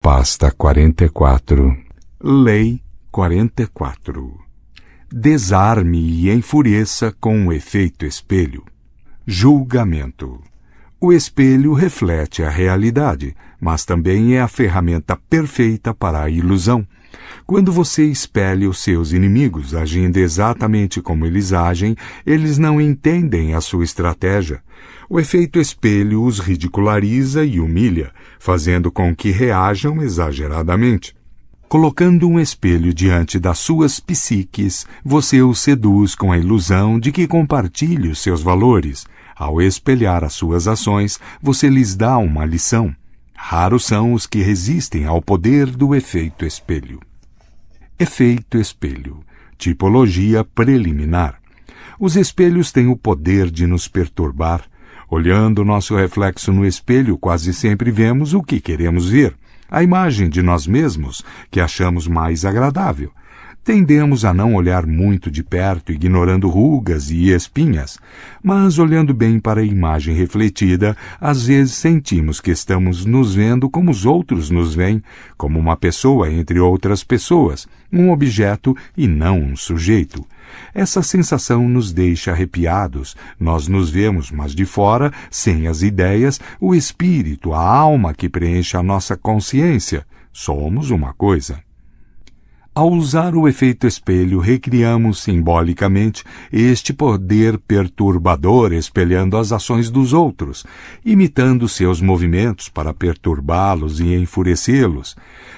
Pasta 44. Lei 44. Desarme e enfureça com o efeito espelho. Julgamento. O espelho reflete a realidade, mas também é a ferramenta perfeita para a ilusão. Quando você espelha os seus inimigos agindo exatamente como eles agem, eles não entendem a sua estratégia. O efeito espelho os ridiculariza e humilha, fazendo com que reajam exageradamente. Colocando um espelho diante das suas psiques, você os seduz com a ilusão de que compartilhe os seus valores. Ao espelhar as suas ações, você lhes dá uma lição. Raros são os que resistem ao poder do efeito espelho. Efeito espelho. Tipologia preliminar. Os espelhos têm o poder de nos perturbar. Olhando nosso reflexo no espelho, quase sempre vemos o que queremos ver. A imagem de nós mesmos, que achamos mais agradável. Tendemos a não olhar muito de perto, ignorando rugas e espinhas, mas olhando bem para a imagem refletida, às vezes sentimos que estamos nos vendo como os outros nos veem, como uma pessoa entre outras pessoas, um objeto e não um sujeito. Essa sensação nos deixa arrepiados. Nós nos vemos, mas de fora, sem as ideias, o espírito, a alma que preenche a nossa consciência. Somos uma coisa. Ao usar o efeito espelho, recriamos simbolicamente este poder perturbador espelhando as ações dos outros, imitando seus movimentos para perturbá-los e enfurecê-los,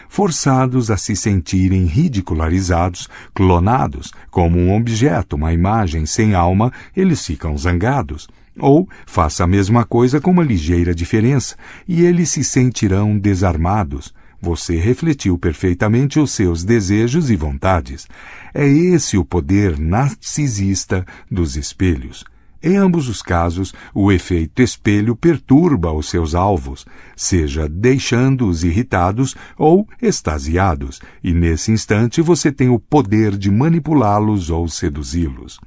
forçados a se sentirem ridicularizados, clonados, como um objeto, uma imagem sem alma, eles ficam zangados. Ou faça a mesma coisa com uma ligeira diferença, e eles se sentirão desarmados. Você refletiu perfeitamente os seus desejos e vontades. É esse o poder narcisista dos espelhos. Em ambos os casos, o efeito espelho perturba os seus alvos, seja deixando-os irritados ou extasiados, e nesse instante você tem o poder de manipulá-los ou seduzi-los.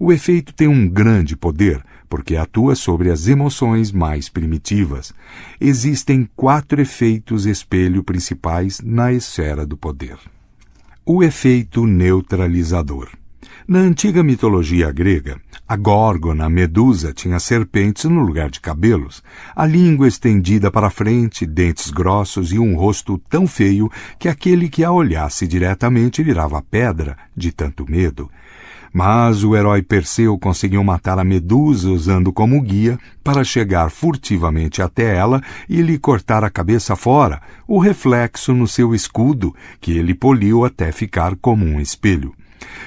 O efeito tem um grande poder, porque atua sobre as emoções mais primitivas. Existem 4 efeitos espelho principais na esfera do poder. O efeito neutralizador. Na antiga mitologia grega, a Górgona, a Medusa, tinha serpentes no lugar de cabelos, a língua estendida para frente, dentes grossos e um rosto tão feio que aquele que a olhasse diretamente virava pedra de tanto medo. Mas o herói Perseu conseguiu matar a Medusa usando como guia para chegar furtivamente até ela e lhe cortar a cabeça fora, o reflexo no seu escudo, que ele poliu até ficar como um espelho.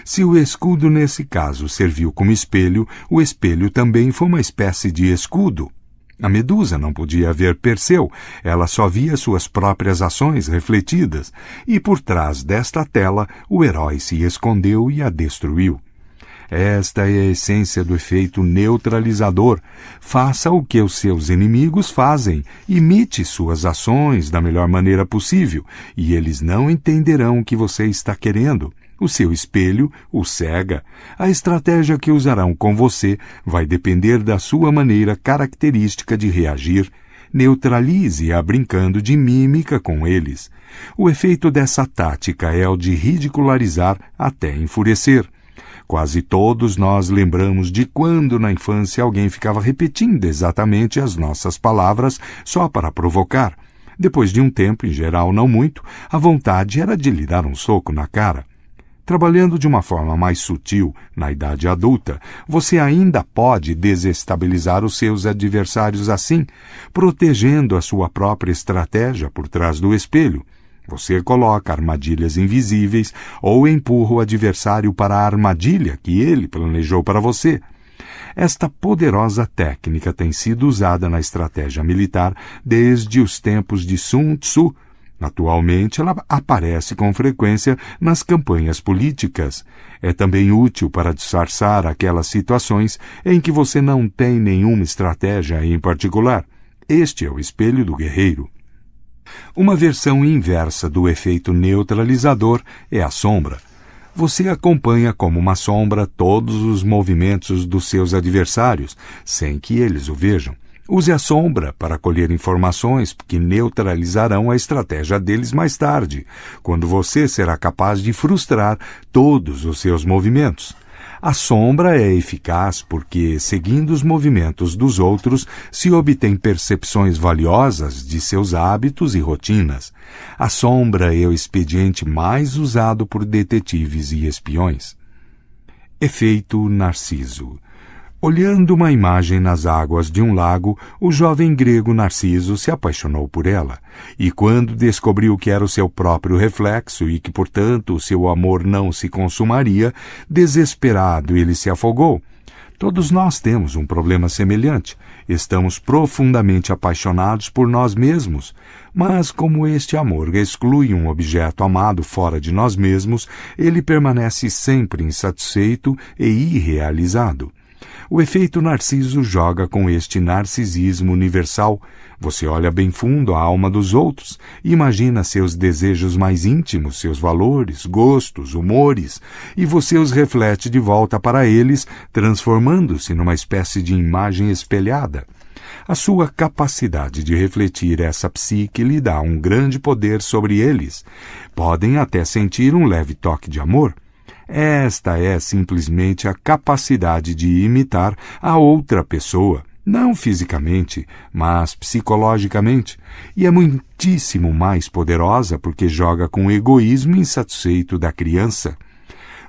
Se o escudo nesse caso serviu como espelho, o espelho também foi uma espécie de escudo. A Medusa não podia ver Perseu, ela só via suas próprias ações refletidas, e por trás desta tela o herói se escondeu e a destruiu. Esta é a essência do efeito neutralizador. Faça o que os seus inimigos fazem, imite suas ações da melhor maneira possível, e eles não entenderão o que você está querendo. O seu espelho o cega. A estratégia que usarão com você vai depender da sua maneira característica de reagir. Neutralize-a brincando de mímica com eles. O efeito dessa tática é o de ridicularizar até enfurecer. Quase todos nós lembramos de quando na infância alguém ficava repetindo exatamente as nossas palavras só para provocar. Depois de um tempo, em geral não muito, a vontade era de lhe dar um soco na cara. Trabalhando de uma forma mais sutil, na idade adulta, você ainda pode desestabilizar os seus adversários assim, protegendo a sua própria estratégia por trás do espelho. Você coloca armadilhas invisíveis ou empurra o adversário para a armadilha que ele planejou para você. Esta poderosa técnica tem sido usada na estratégia militar desde os tempos de Sun Tzu. Atualmente, ela aparece com frequência nas campanhas políticas. É também útil para disfarçar aquelas situações em que você não tem nenhuma estratégia em particular. Este é o espelho do guerreiro. Uma versão inversa do efeito neutralizador é a sombra. Você acompanha como uma sombra todos os movimentos dos seus adversários, sem que eles o vejam. Use a sombra para colher informações que neutralizarão a estratégia deles mais tarde, quando você será capaz de frustrar todos os seus movimentos. A sombra é eficaz porque, seguindo os movimentos dos outros, se obtém percepções valiosas de seus hábitos e rotinas. A sombra é o expediente mais usado por detetives e espiões. Efeito Narciso. Olhando uma imagem nas águas de um lago, o jovem grego Narciso se apaixonou por ela, e quando descobriu que era o seu próprio reflexo e que, portanto, o seu amor não se consumaria, desesperado ele se afogou. Todos nós temos um problema semelhante. Estamos profundamente apaixonados por nós mesmos, mas como este amor exclui um objeto amado fora de nós mesmos, ele permanece sempre insatisfeito e irrealizado. O efeito Narciso joga com este narcisismo universal. Você olha bem fundo a alma dos outros, imagina seus desejos mais íntimos, seus valores, gostos, humores, e você os reflete de volta para eles, transformando-se numa espécie de imagem espelhada. A sua capacidade de refletir essa psique lhe dá um grande poder sobre eles. Podem até sentir um leve toque de amor. Esta é simplesmente a capacidade de imitar a outra pessoa, não fisicamente, mas psicologicamente, e é muitíssimo mais poderosa porque joga com o egoísmo insatisfeito da criança.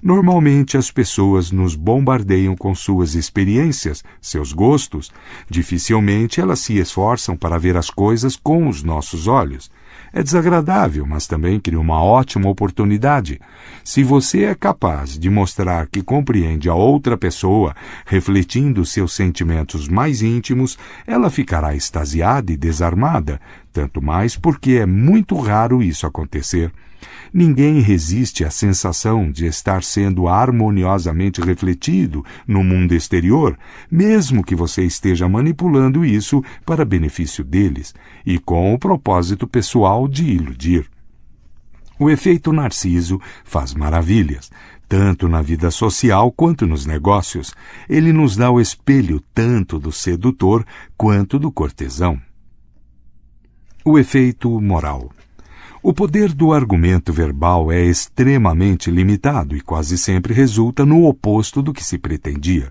Normalmente as pessoas nos bombardeiam com suas experiências, seus gostos. Dificilmente elas se esforçam para ver as coisas com os nossos olhos. É desagradável, mas também cria uma ótima oportunidade. Se você é capaz de mostrar que compreende a outra pessoa, refletindo seus sentimentos mais íntimos, ela ficará extasiada e desarmada, tanto mais porque é muito raro isso acontecer. Ninguém resiste à sensação de estar sendo harmoniosamente refletido no mundo exterior, mesmo que você esteja manipulando isso para benefício deles e com o propósito pessoal de iludir. O efeito Narciso faz maravilhas, tanto na vida social quanto nos negócios. Ele nos dá o espelho tanto do sedutor quanto do cortesão. O efeito moral. O poder do argumento verbal é extremamente limitado e quase sempre resulta no oposto do que se pretendia.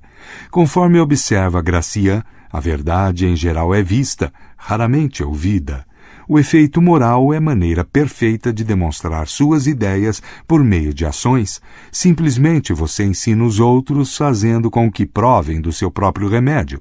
Conforme observa Gracian, a verdade em geral é vista, raramente ouvida. O efeito moral é a maneira perfeita de demonstrar suas ideias por meio de ações. Simplesmente você ensina os outros fazendo com que provem do seu próprio remédio.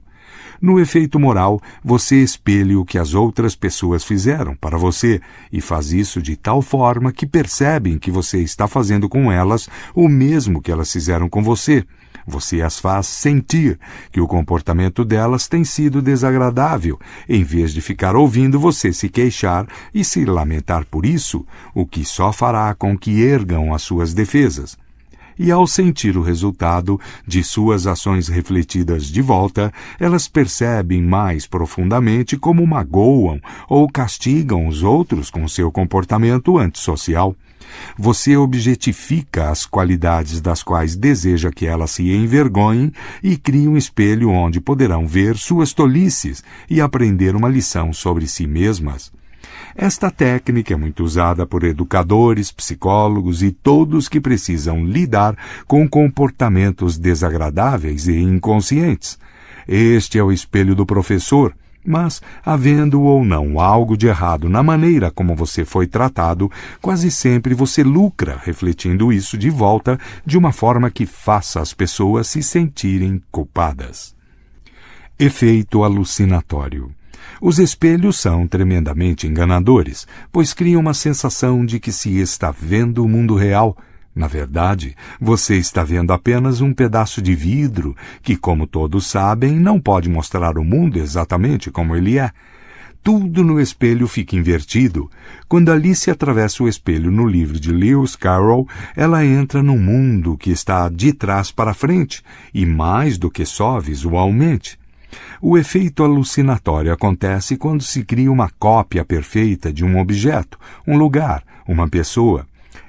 No efeito moral, você espelha o que as outras pessoas fizeram para você e faz isso de tal forma que percebem que você está fazendo com elas o mesmo que elas fizeram com você. Você as faz sentir que o comportamento delas tem sido desagradável, em vez de ficar ouvindo você se queixar e se lamentar por isso, o que só fará com que ergam as suas defesas. E ao sentir o resultado de suas ações refletidas de volta, elas percebem mais profundamente como magoam ou castigam os outros com seu comportamento antissocial. Você objetifica as qualidades das quais deseja que elas se envergonhem e cria um espelho onde poderão ver suas tolices e aprender uma lição sobre si mesmas. Esta técnica é muito usada por educadores, psicólogos e todos que precisam lidar com comportamentos desagradáveis e inconscientes. Este é o espelho do professor, mas, havendo ou não algo de errado na maneira como você foi tratado, quase sempre você lucra refletindo isso de volta de uma forma que faça as pessoas se sentirem culpadas. Efeito alucinatório. Os espelhos são tremendamente enganadores, pois criam uma sensação de que se está vendo o mundo real. Na verdade, você está vendo apenas um pedaço de vidro que, como todos sabem, não pode mostrar o mundo exatamente como ele é. Tudo no espelho fica invertido. Quando Alice atravessa o espelho no livro de Lewis Carroll, ela entra num mundo que está de trás para frente, e mais do que só visualmente. O efeito alucinatório acontece quando se cria uma cópia perfeita de um objeto, um lugar, uma pessoa.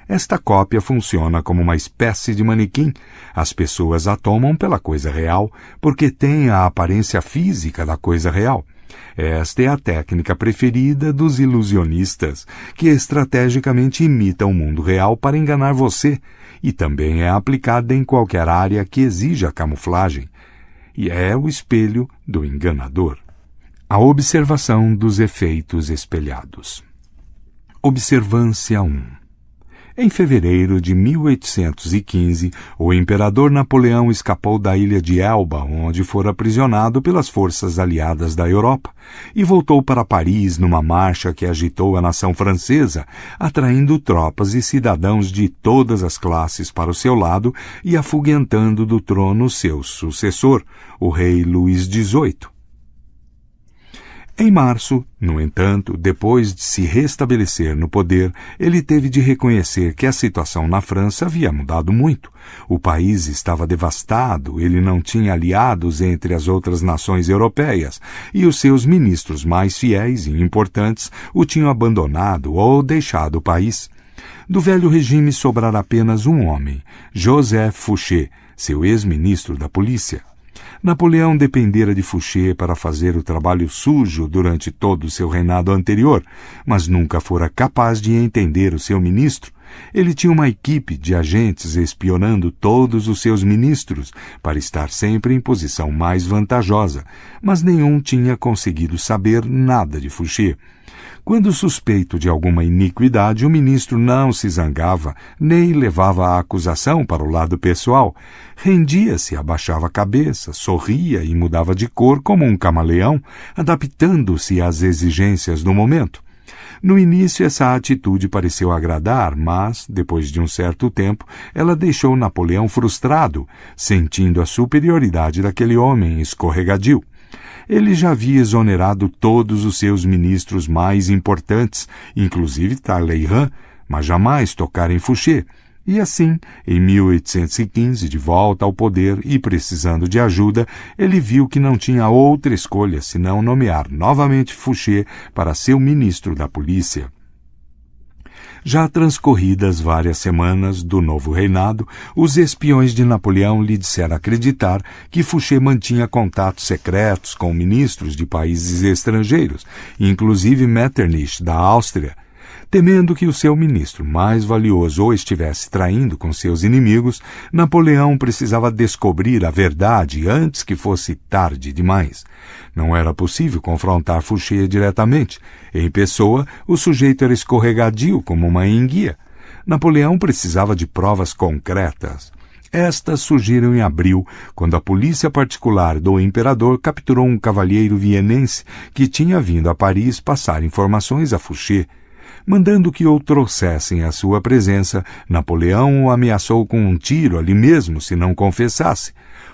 Esta cópia funciona como uma espécie de manequim. As pessoas a tomam pela coisa real, porque tem a aparência física da coisa real. Esta é a técnica preferida dos ilusionistas, que estrategicamente imitam o mundo real para enganar você, e também é aplicada em qualquer área que exija camuflagem, e é o espelho do enganador. A observação dos efeitos espelhados. Observância 1. Em fevereiro de 1815, o imperador Napoleão escapou da ilha de Elba, onde fora aprisionado pelas forças aliadas da Europa, e voltou para Paris numa marcha que agitou a nação francesa, atraindo tropas e cidadãos de todas as classes para o seu lado e afugentando do trono seu sucessor, o rei Luís XVIII. Em março, no entanto, depois de se restabelecer no poder, ele teve de reconhecer que a situação na França havia mudado muito. O país estava devastado, ele não tinha aliados entre as outras nações europeias, e os seus ministros mais fiéis e importantes o tinham abandonado ou deixado o país. Do velho regime sobrara apenas um homem, Joseph Fouché, seu ex-ministro da polícia. Napoleão dependera de Fouché para fazer o trabalho sujo durante todo o seu reinado anterior, mas nunca fora capaz de entender o seu ministro. Ele tinha uma equipe de agentes espionando todos os seus ministros para estar sempre em posição mais vantajosa, mas nenhum tinha conseguido saber nada de Fouché. Quando suspeito de alguma iniquidade, o ministro não se zangava, nem levava a acusação para o lado pessoal. Rendia-se, abaixava a cabeça, sorria e mudava de cor como um camaleão, adaptando-se às exigências do momento. No início, essa atitude pareceu agradar, mas, depois de um certo tempo, ela deixou Napoleão frustrado, sentindo a superioridade daquele homem escorregadio. Ele já havia exonerado todos os seus ministros mais importantes, inclusive Talleyrand, mas jamais tocara em Fouché. E assim, em 1815, de volta ao poder e precisando de ajuda, ele viu que não tinha outra escolha senão nomear novamente Fouché para seu ministro da polícia. Já transcorridas várias semanas do novo reinado, os espiões de Napoleão lhe disseram acreditar que Fouché mantinha contatos secretos com ministros de países estrangeiros, inclusive Metternich, da Áustria. Temendo que o seu ministro mais valioso o estivesse traindo com seus inimigos, Napoleão precisava descobrir a verdade antes que fosse tarde demais. Não era possível confrontar Fouché diretamente. Em pessoa, o sujeito era escorregadio como uma enguia. Napoleão precisava de provas concretas. Estas surgiram em abril, quando a polícia particular do imperador capturou um cavalheiro vienense que tinha vindo a Paris passar informações a Fouché. Mandando que o trouxessem à sua presença, Napoleão o ameaçou com um tiro ali mesmo se não confessasse.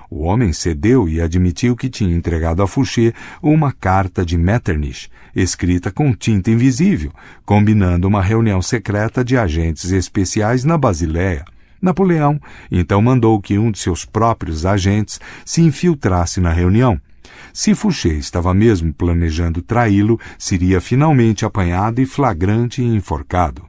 O homem cedeu e admitiu que tinha entregado a Fouché uma carta de Metternich, escrita com tinta invisível, combinando uma reunião secreta de agentes especiais na Basileia. Napoleão então mandou que um de seus próprios agentes se infiltrasse na reunião. Se Fouché estava mesmo planejando traí-lo, seria finalmente apanhado e flagrante e enforcado.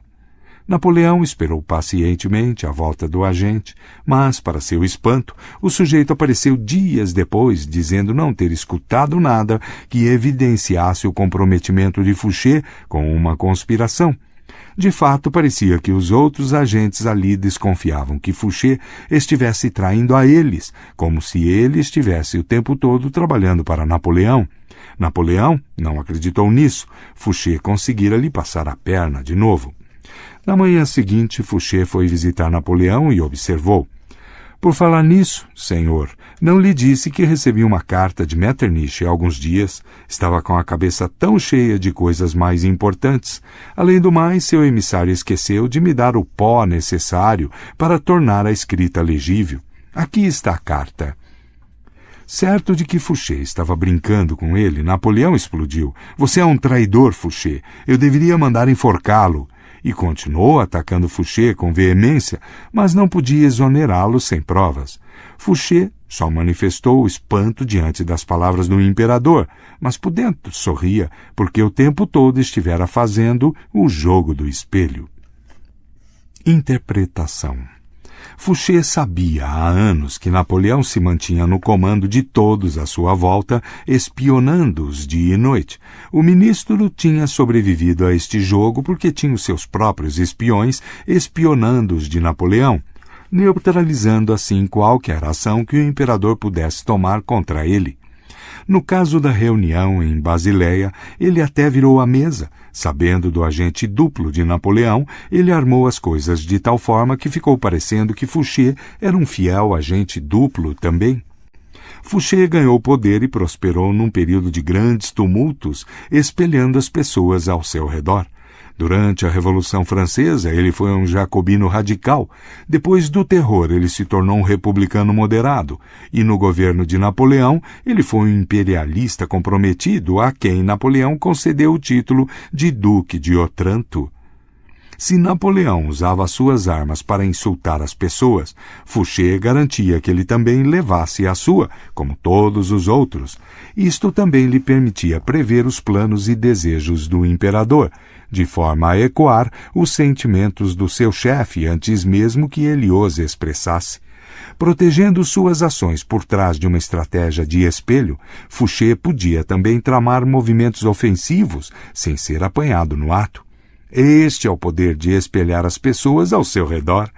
Napoleão esperou pacientemente a volta do agente, mas, para seu espanto, o sujeito apareceu dias depois, dizendo não ter escutado nada que evidenciasse o comprometimento de Fouché com uma conspiração. De fato, parecia que os outros agentes ali desconfiavam que Fouché estivesse traindo a eles, como se ele estivesse o tempo todo trabalhando para Napoleão. Napoleão não acreditou nisso. Fouché conseguira lhe passar a perna de novo. Na manhã seguinte, Fouché foi visitar Napoleão e observou. Por falar nisso, senhor, não lhe disse que recebi uma carta de Metternich há alguns dias. Estava com a cabeça tão cheia de coisas mais importantes. Além do mais, seu emissário esqueceu de me dar o pó necessário para tornar a escrita legível. Aqui está a carta. Certo de que Fouché estava brincando com ele, Napoleão explodiu. Você é um traidor, Fouché. Eu deveria mandar enforcá-lo. E continuou atacando Fouché com veemência, mas não podia exonerá-lo sem provas. Fouché só manifestou espanto diante das palavras do imperador, mas por dentro sorria, porque o tempo todo estivera fazendo o jogo do espelho. Interpretação. Fouché sabia há anos que Napoleão se mantinha no comando de todos à sua volta, espionando-os dia e noite. O ministro tinha sobrevivido a este jogo porque tinha os seus próprios espiões espionando-os de Napoleão, neutralizando assim qualquer ação que o imperador pudesse tomar contra ele. No caso da reunião em Basileia, ele até virou a mesa. Sabendo do agente duplo de Napoleão, ele armou as coisas de tal forma que ficou parecendo que Fouché era um fiel agente duplo também. Fouché ganhou poder e prosperou num período de grandes tumultos, espelhando as pessoas ao seu redor. Durante a Revolução Francesa, ele foi um jacobino radical. Depois do terror, ele se tornou um republicano moderado. E no governo de Napoleão, ele foi um imperialista comprometido a quem Napoleão concedeu o título de Duque de Otranto. Se Napoleão usava suas armas para insultar as pessoas, Fouché garantia que ele também levasse a sua, como todos os outros. Isto também lhe permitia prever os planos e desejos do imperador, de forma a ecoar os sentimentos do seu chefe antes mesmo que ele os expressasse. Protegendo suas ações por trás de uma estratégia de espelho, Fouché podia também tramar movimentos ofensivos sem ser apanhado no ato. Este é o poder de espelhar as pessoas ao seu redor.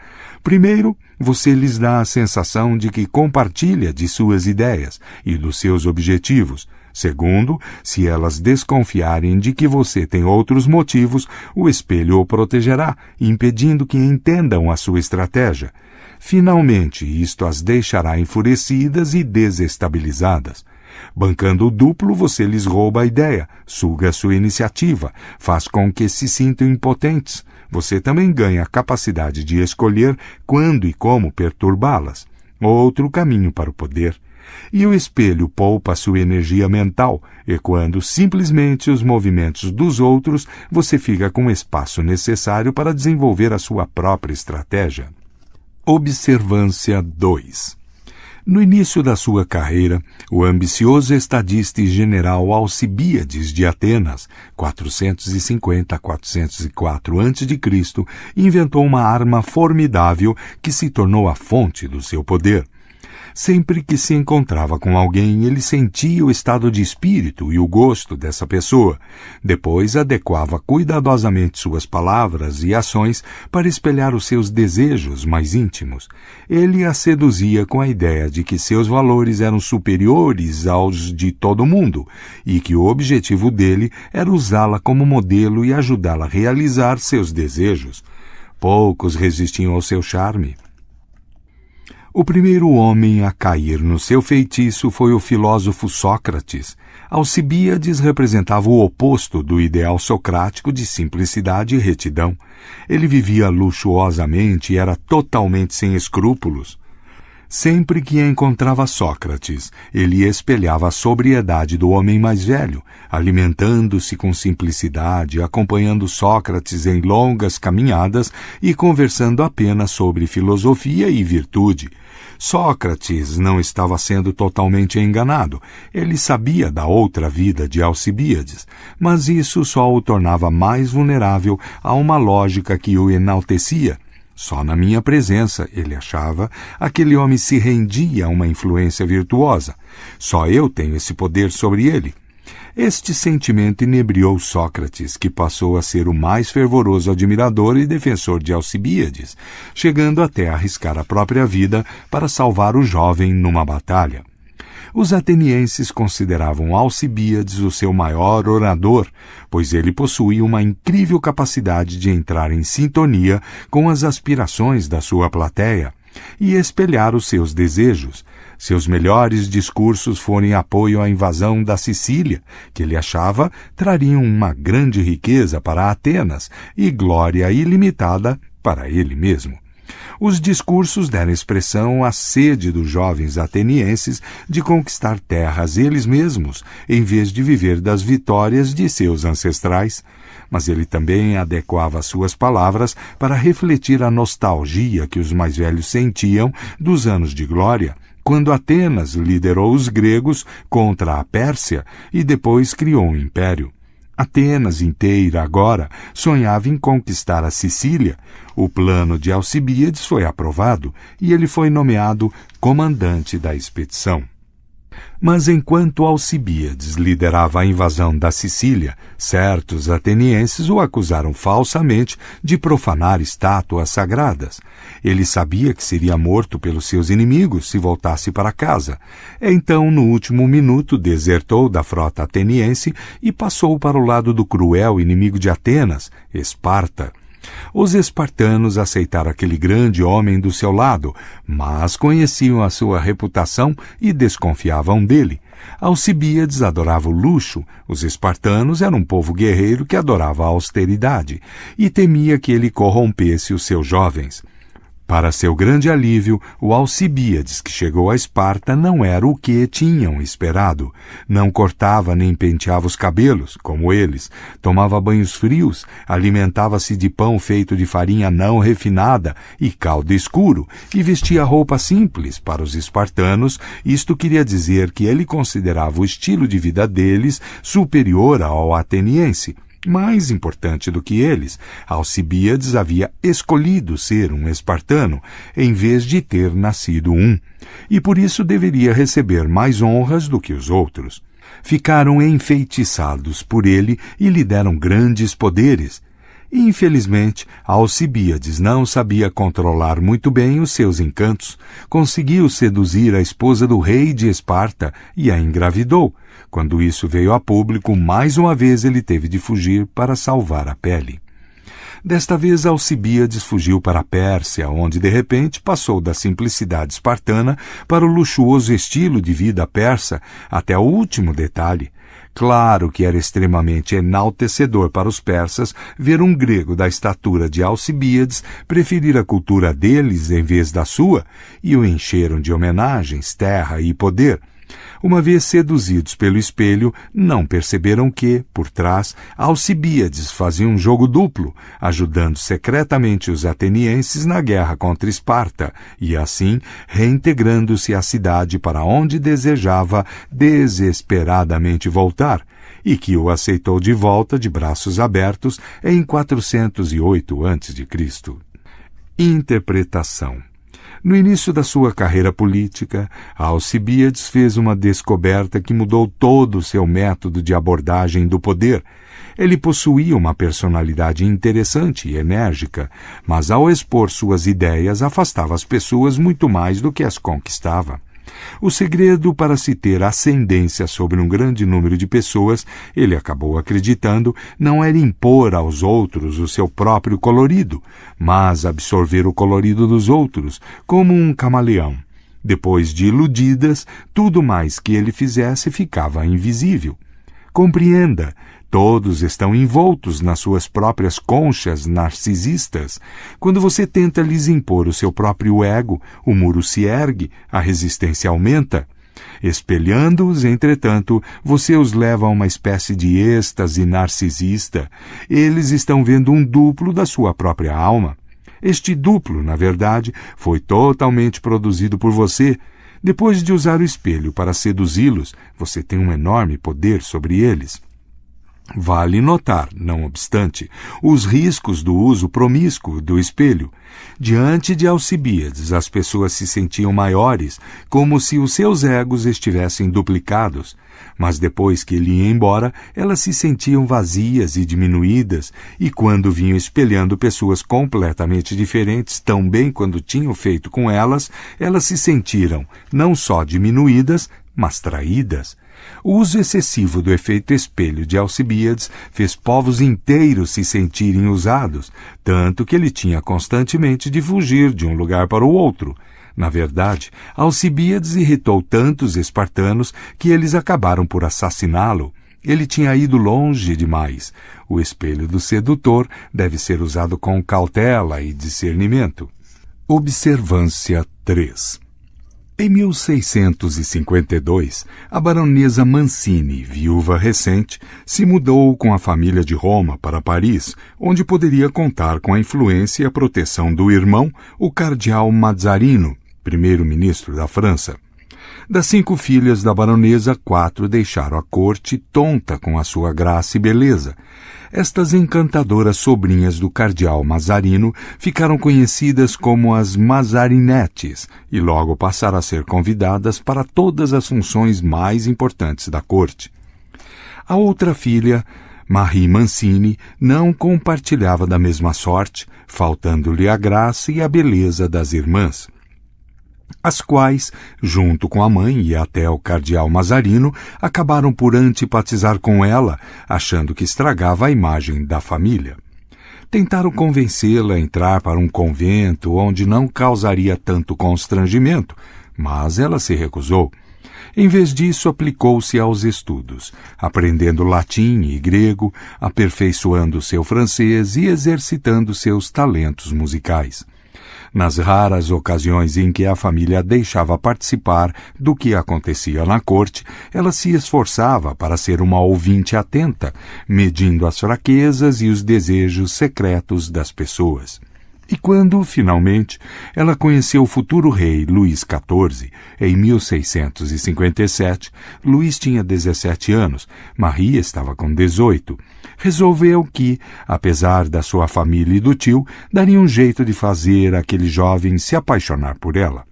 Primeiro, você lhes dá a sensação de que compartilha de suas ideias e dos seus objetivos. Segundo, se elas desconfiarem de que você tem outros motivos, o espelho o protegerá, impedindo que entendam a sua estratégia. Finalmente, isto as deixará enfurecidas e desestabilizadas. Bancando o duplo, você lhes rouba a ideia, suga sua iniciativa, faz com que se sintam impotentes. Você também ganha a capacidade de escolher quando e como perturbá-las. Outro caminho para o poder. E o espelho poupa sua energia mental, ecoando simplesmente os movimentos dos outros, você fica com o espaço necessário para desenvolver a sua própria estratégia. Observância 2. No início da sua carreira, o ambicioso estadista e general Alcibíades de Atenas, 450-404 a.C., inventou uma arma formidável que se tornou a fonte do seu poder. Sempre que se encontrava com alguém, ele sentia o estado de espírito e o gosto dessa pessoa. Depois adequava cuidadosamente suas palavras e ações para espelhar os seus desejos mais íntimos. Ele a seduzia com a ideia de que seus valores eram superiores aos de todo mundo e que o objetivo dele era usá-la como modelo e ajudá-la a realizar seus desejos. Poucos resistiam ao seu charme. O primeiro homem a cair no seu feitiço foi o filósofo Sócrates. Alcibíades representava o oposto do ideal socrático de simplicidade e retidão. Ele vivia luxuosamente e era totalmente sem escrúpulos. Sempre que encontrava Sócrates, ele espelhava a sobriedade do homem mais velho, alimentando-se com simplicidade, acompanhando Sócrates em longas caminhadas e conversando apenas sobre filosofia e virtude. Sócrates não estava sendo totalmente enganado. Ele sabia da outra vida de Alcibíades, mas isso só o tornava mais vulnerável a uma lógica que o enaltecia. Só na minha presença, ele achava, aquele homem se rendia a uma influência virtuosa. Só eu tenho esse poder sobre ele. Este sentimento inebriou Sócrates, que passou a ser o mais fervoroso admirador e defensor de Alcibíades, chegando até a arriscar a própria vida para salvar o jovem numa batalha. Os atenienses consideravam Alcibíades o seu maior orador, pois ele possuía uma incrível capacidade de entrar em sintonia com as aspirações da sua plateia e espelhar os seus desejos. Seus melhores discursos foram em apoio à invasão da Sicília, que ele achava trariam uma grande riqueza para Atenas e glória ilimitada para ele mesmo. Os discursos deram expressão à sede dos jovens atenienses de conquistar terras eles mesmos, em vez de viver das vitórias de seus ancestrais. Mas ele também adequava suas palavras para refletir a nostalgia que os mais velhos sentiam dos anos de glória, quando Atenas liderou os gregos contra a Pérsia e depois criou um império. Atenas inteira, agora, sonhava em conquistar a Sicília. O plano de Alcibíades foi aprovado e ele foi nomeado comandante da expedição. Mas enquanto Alcibíades liderava a invasão da Sicília, certos atenienses o acusaram falsamente de profanar estátuas sagradas. Ele sabia que seria morto pelos seus inimigos se voltasse para casa. Então, no último minuto, desertou da frota ateniense e passou para o lado do cruel inimigo de Atenas, Esparta. Os espartanos aceitaram aquele grande homem do seu lado, mas conheciam a sua reputação e desconfiavam dele. Alcibíades adorava o luxo, os espartanos eram um povo guerreiro que adorava a austeridade e temia que ele corrompesse os seus jovens. Para seu grande alívio, o Alcibíades, que chegou a Esparta, não era o que tinham esperado. Não cortava nem penteava os cabelos, como eles. Tomava banhos frios, alimentava-se de pão feito de farinha não refinada e caldo escuro, e vestia roupa simples. Para os espartanos, isto queria dizer que ele considerava o estilo de vida deles superior ao ateniense. Mais importante do que eles, Alcibíades havia escolhido ser um espartano, em vez de ter nascido um, e por isso deveria receber mais honras do que os outros. Ficaram enfeitiçados por ele e lhe deram grandes poderes. Infelizmente, Alcibíades não sabia controlar muito bem os seus encantos. Conseguiu seduzir a esposa do rei de Esparta e a engravidou. Quando isso veio a público, mais uma vez ele teve de fugir para salvar a pele. Desta vez, Alcibíades fugiu para a Pérsia, onde de repente passou da simplicidade espartana para o luxuoso estilo de vida persa, até o último detalhe. Claro que era extremamente enaltecedor para os persas ver um grego da estatura de Alcibíades preferir a cultura deles em vez da sua, e o encheram de homenagens, terra e poder. Uma vez seduzidos pelo espelho, não perceberam que, por trás, Alcibíades fazia um jogo duplo, ajudando secretamente os atenienses na guerra contra Esparta, e assim reintegrando-se à cidade para onde desejava desesperadamente voltar, e que o aceitou de volta de braços abertos em 408 a.C. Interpretação. No início da sua carreira política, Alcibíades fez uma descoberta que mudou todo o seu método de abordagem do poder. Ele possuía uma personalidade interessante e enérgica, mas ao expor suas ideias afastava as pessoas muito mais do que as conquistava. O segredo para se ter ascendência sobre um grande número de pessoas, ele acabou acreditando, não era impor aos outros o seu próprio colorido, mas absorver o colorido dos outros, como um camaleão. Depois de iludidas, tudo mais que ele fizesse ficava invisível. Compreenda, todos estão envoltos nas suas próprias conchas narcisistas. Quando você tenta lhes impor o seu próprio ego, o muro se ergue, a resistência aumenta. Espelhando-os, entretanto, você os leva a uma espécie de êxtase narcisista. Eles estão vendo um duplo da sua própria alma. Este duplo, na verdade, foi totalmente produzido por você. Depois de usar o espelho para seduzi-los, você tem um enorme poder sobre eles. Vale notar, não obstante, os riscos do uso promíscuo do espelho. Diante de Alcibíades, as pessoas se sentiam maiores, como se os seus egos estivessem duplicados. Mas depois que ele ia embora, elas se sentiam vazias e diminuídas, e quando vinham espelhando pessoas completamente diferentes, tão bem quanto tinham feito com elas se sentiram não só diminuídas, mas traídas. O uso excessivo do efeito espelho de Alcibíades fez povos inteiros se sentirem usados, tanto que ele tinha constantemente de fugir de um lugar para o outro. Na verdade, Alcibíades irritou tantos espartanos que eles acabaram por assassiná-lo. Ele tinha ido longe demais. O espelho do sedutor deve ser usado com cautela e discernimento. Observância 3. Em 1652, a baronesa Mancini, viúva recente, se mudou com a família de Roma para Paris, onde poderia contar com a influência e a proteção do irmão, o cardeal Mazzarino, primeiro-ministro da França. Das 5 filhas da baronesa, 4 deixaram a corte tonta com a sua graça e beleza. Estas encantadoras sobrinhas do cardeal Mazarino ficaram conhecidas como as Mazarinetes e logo passaram a ser convidadas para todas as funções mais importantes da corte. A outra filha, Marie Mancini, não compartilhava da mesma sorte, faltando-lhe a graça e a beleza das irmãs, as quais, junto com a mãe e até o cardeal Mazarino, acabaram por antipatizar com ela, achando que estragava a imagem da família. Tentaram convencê-la a entrar para um convento onde não causaria tanto constrangimento, mas ela se recusou. Em vez disso, aplicou-se aos estudos, aprendendo latim e grego, aperfeiçoando seu francês e exercitando seus talentos musicais. Nas raras ocasiões em que a família deixava participar do que acontecia na corte, ela se esforçava para ser uma ouvinte atenta, medindo as fraquezas e os desejos secretos das pessoas. E quando, finalmente, ela conheceu o futuro rei Luís XIV, em 1657, Luís tinha 17 anos, Marie estava com 18, resolveu que, apesar da sua família e do tio, daria um jeito de fazer aquele jovem se apaixonar por ela.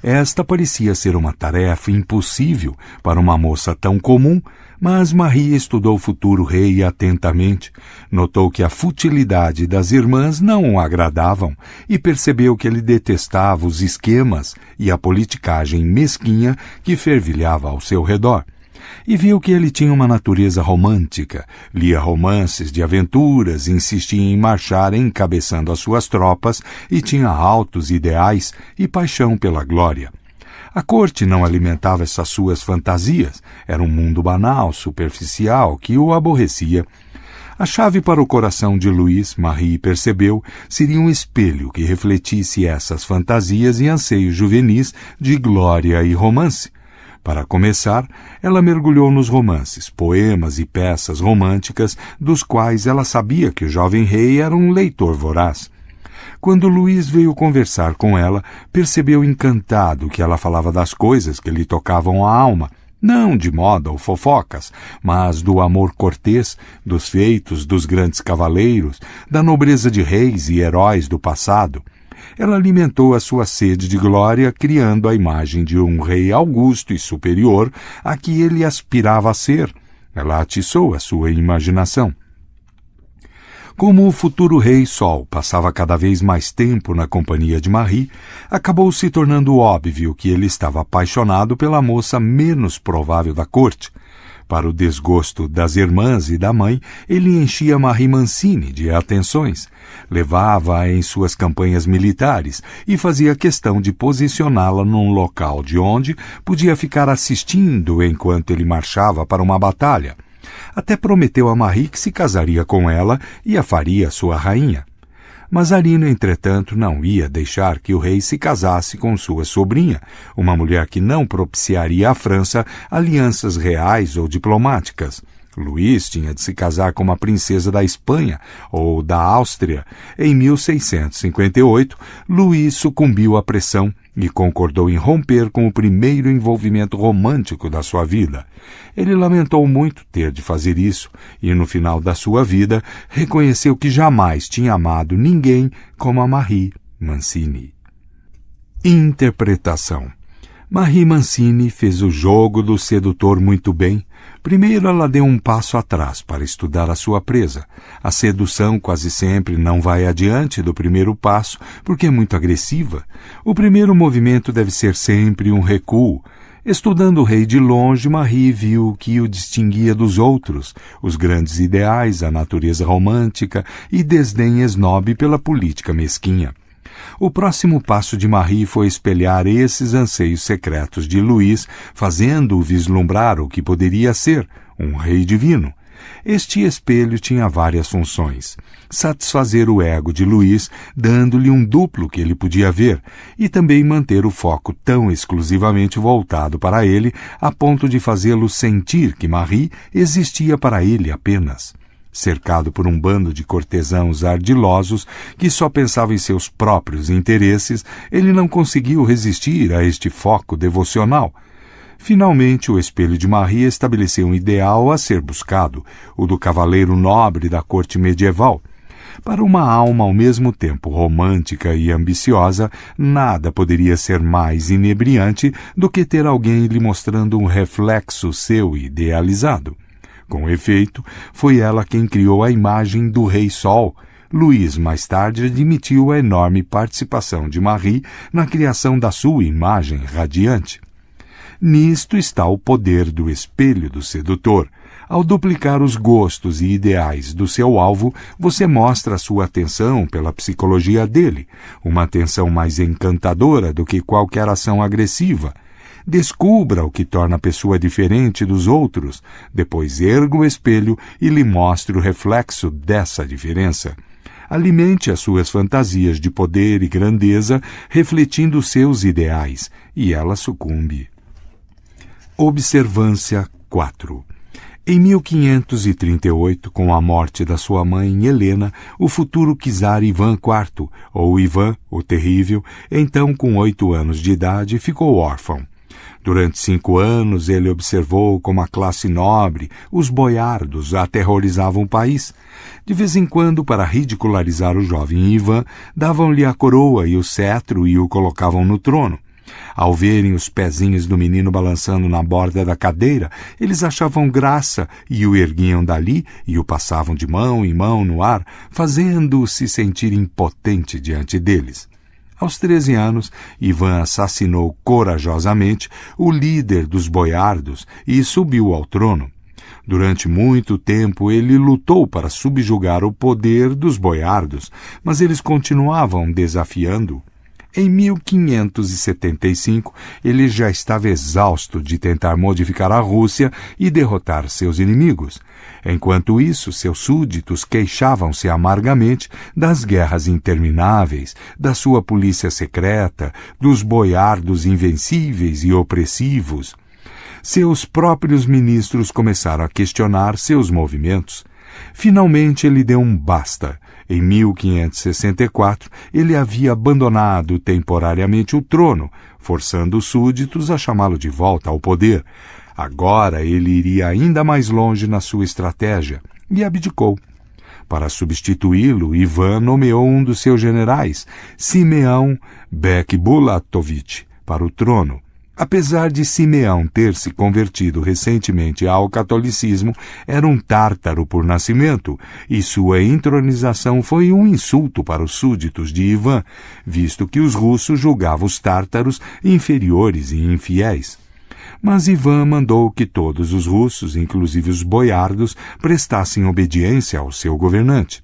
Esta parecia ser uma tarefa impossível para uma moça tão comum, mas Marie estudou o futuro rei atentamente, notou que a futilidade das irmãs não o agradavam e percebeu que ele detestava os esquemas e a politicagem mesquinha que fervilhava ao seu redor. E viu que ele tinha uma natureza romântica, lia romances de aventuras, insistia em marchar encabeçando as suas tropas e tinha altos ideais e paixão pela glória. A corte não alimentava essas suas fantasias, era um mundo banal, superficial, que o aborrecia. A chave para o coração de Luís, Marie percebeu, seria um espelho que refletisse essas fantasias e anseios juvenis de glória e romance. Para começar, ela mergulhou nos romances, poemas e peças românticas, dos quais ela sabia que o jovem rei era um leitor voraz. Quando Luís veio conversar com ela, percebeu encantado que ela falava das coisas que lhe tocavam a alma, não de moda ou fofocas, mas do amor cortês, dos feitos dos grandes cavaleiros, da nobreza de reis e heróis do passado. Ela alimentou a sua sede de glória, criando a imagem de um rei augusto e superior a que ele aspirava a ser. Ela atiçou a sua imaginação. Como o futuro rei Sol passava cada vez mais tempo na companhia de Marie, acabou se tornando óbvio que ele estava apaixonado pela moça menos provável da corte. Para o desgosto das irmãs e da mãe, ele enchia Marie Mancini de atenções, levava-a em suas campanhas militares e fazia questão de posicioná-la num local de onde podia ficar assistindo enquanto ele marchava para uma batalha. Até prometeu a Marie que se casaria com ela e a faria sua rainha. Mazarino, entretanto, não ia deixar que o rei se casasse com sua sobrinha, uma mulher que não propiciaria à França alianças reais ou diplomáticas. Luís tinha de se casar com uma princesa da Espanha ou da Áustria. Em 1658, Luís sucumbiu à pressão e concordou em romper com o primeiro envolvimento romântico da sua vida. Ele lamentou muito ter de fazer isso e, no final da sua vida, reconheceu que jamais tinha amado ninguém como a Marie Mancini. Interpretação. Marie Mancini fez o jogo do sedutor muito bem. Primeiro ela deu um passo atrás para estudar a sua presa. A sedução quase sempre não vai adiante do primeiro passo porque é muito agressiva. O primeiro movimento deve ser sempre um recuo. Estudando o rei de longe, Marie viu o que o distinguia dos outros, os grandes ideais, a natureza romântica e desdém esnobe pela política mesquinha. O próximo passo de Marie foi espelhar esses anseios secretos de Luís, fazendo-o vislumbrar o que poderia ser, um rei divino. Este espelho tinha várias funções. Satisfazer o ego de Luís, dando-lhe um duplo que ele podia ver, e também manter o foco tão exclusivamente voltado para ele, a ponto de fazê-lo sentir que Marie existia para ele apenas. Cercado por um bando de cortesãos ardilosos que só pensavam em seus próprios interesses, ele não conseguiu resistir a este foco devocional. Finalmente, o espelho de Marie estabeleceu um ideal a ser buscado, o do cavaleiro nobre da corte medieval. Para uma alma ao mesmo tempo romântica e ambiciosa, nada poderia ser mais inebriante do que ter alguém lhe mostrando um reflexo seu idealizado. Com efeito, foi ela quem criou a imagem do Rei Sol. Louis, mais tarde, admitiu a enorme participação de Marie na criação da sua imagem radiante. Nisto está o poder do espelho do sedutor. Ao duplicar os gostos e ideais do seu alvo, você mostra a sua atenção pela psicologia dele, uma atenção mais encantadora do que qualquer ação agressiva. Descubra o que torna a pessoa diferente dos outros, depois erga o espelho e lhe mostre o reflexo dessa diferença. Alimente as suas fantasias de poder e grandeza, refletindo seus ideais, e ela sucumbe. Observância 4. Em 1538, com a morte da sua mãe Helena, o futuro czar Ivan IV, ou Ivan, o Terrível, então com 8 anos de idade, ficou órfão. Durante 5 anos ele observou como a classe nobre, os boiardos, aterrorizavam o país. De vez em quando, para ridicularizar o jovem Ivan, davam-lhe a coroa e o cetro e o colocavam no trono. Ao verem os pezinhos do menino balançando na borda da cadeira, eles achavam graça e o erguiam dali e o passavam de mão em mão no ar, fazendo-o se sentir impotente diante deles. Aos 13 anos, Ivan assassinou corajosamente o líder dos boiardos e subiu ao trono. Durante muito tempo ele lutou para subjugar o poder dos boiardos, mas eles continuavam desafiando-o. Em 1575, ele já estava exausto de tentar modificar a Rússia e derrotar seus inimigos. Enquanto isso, seus súditos queixavam-se amargamente das guerras intermináveis, da sua polícia secreta, dos boiardos invencíveis e opressivos. Seus próprios ministros começaram a questionar seus movimentos. Finalmente ele deu um basta. Em 1564, ele havia abandonado temporariamente o trono, forçando os súditos a chamá-lo de volta ao poder. Agora ele iria ainda mais longe na sua estratégia e abdicou. Para substituí-lo, Ivan nomeou um dos seus generais, Simeão Bekbulatovich, para o trono. Apesar de Simeão ter se convertido recentemente ao catolicismo, era um tártaro por nascimento, e sua entronização foi um insulto para os súditos de Ivan, visto que os russos julgavam os tártaros inferiores e infiéis. Mas Ivan mandou que todos os russos, inclusive os boiardos, prestassem obediência ao seu governante.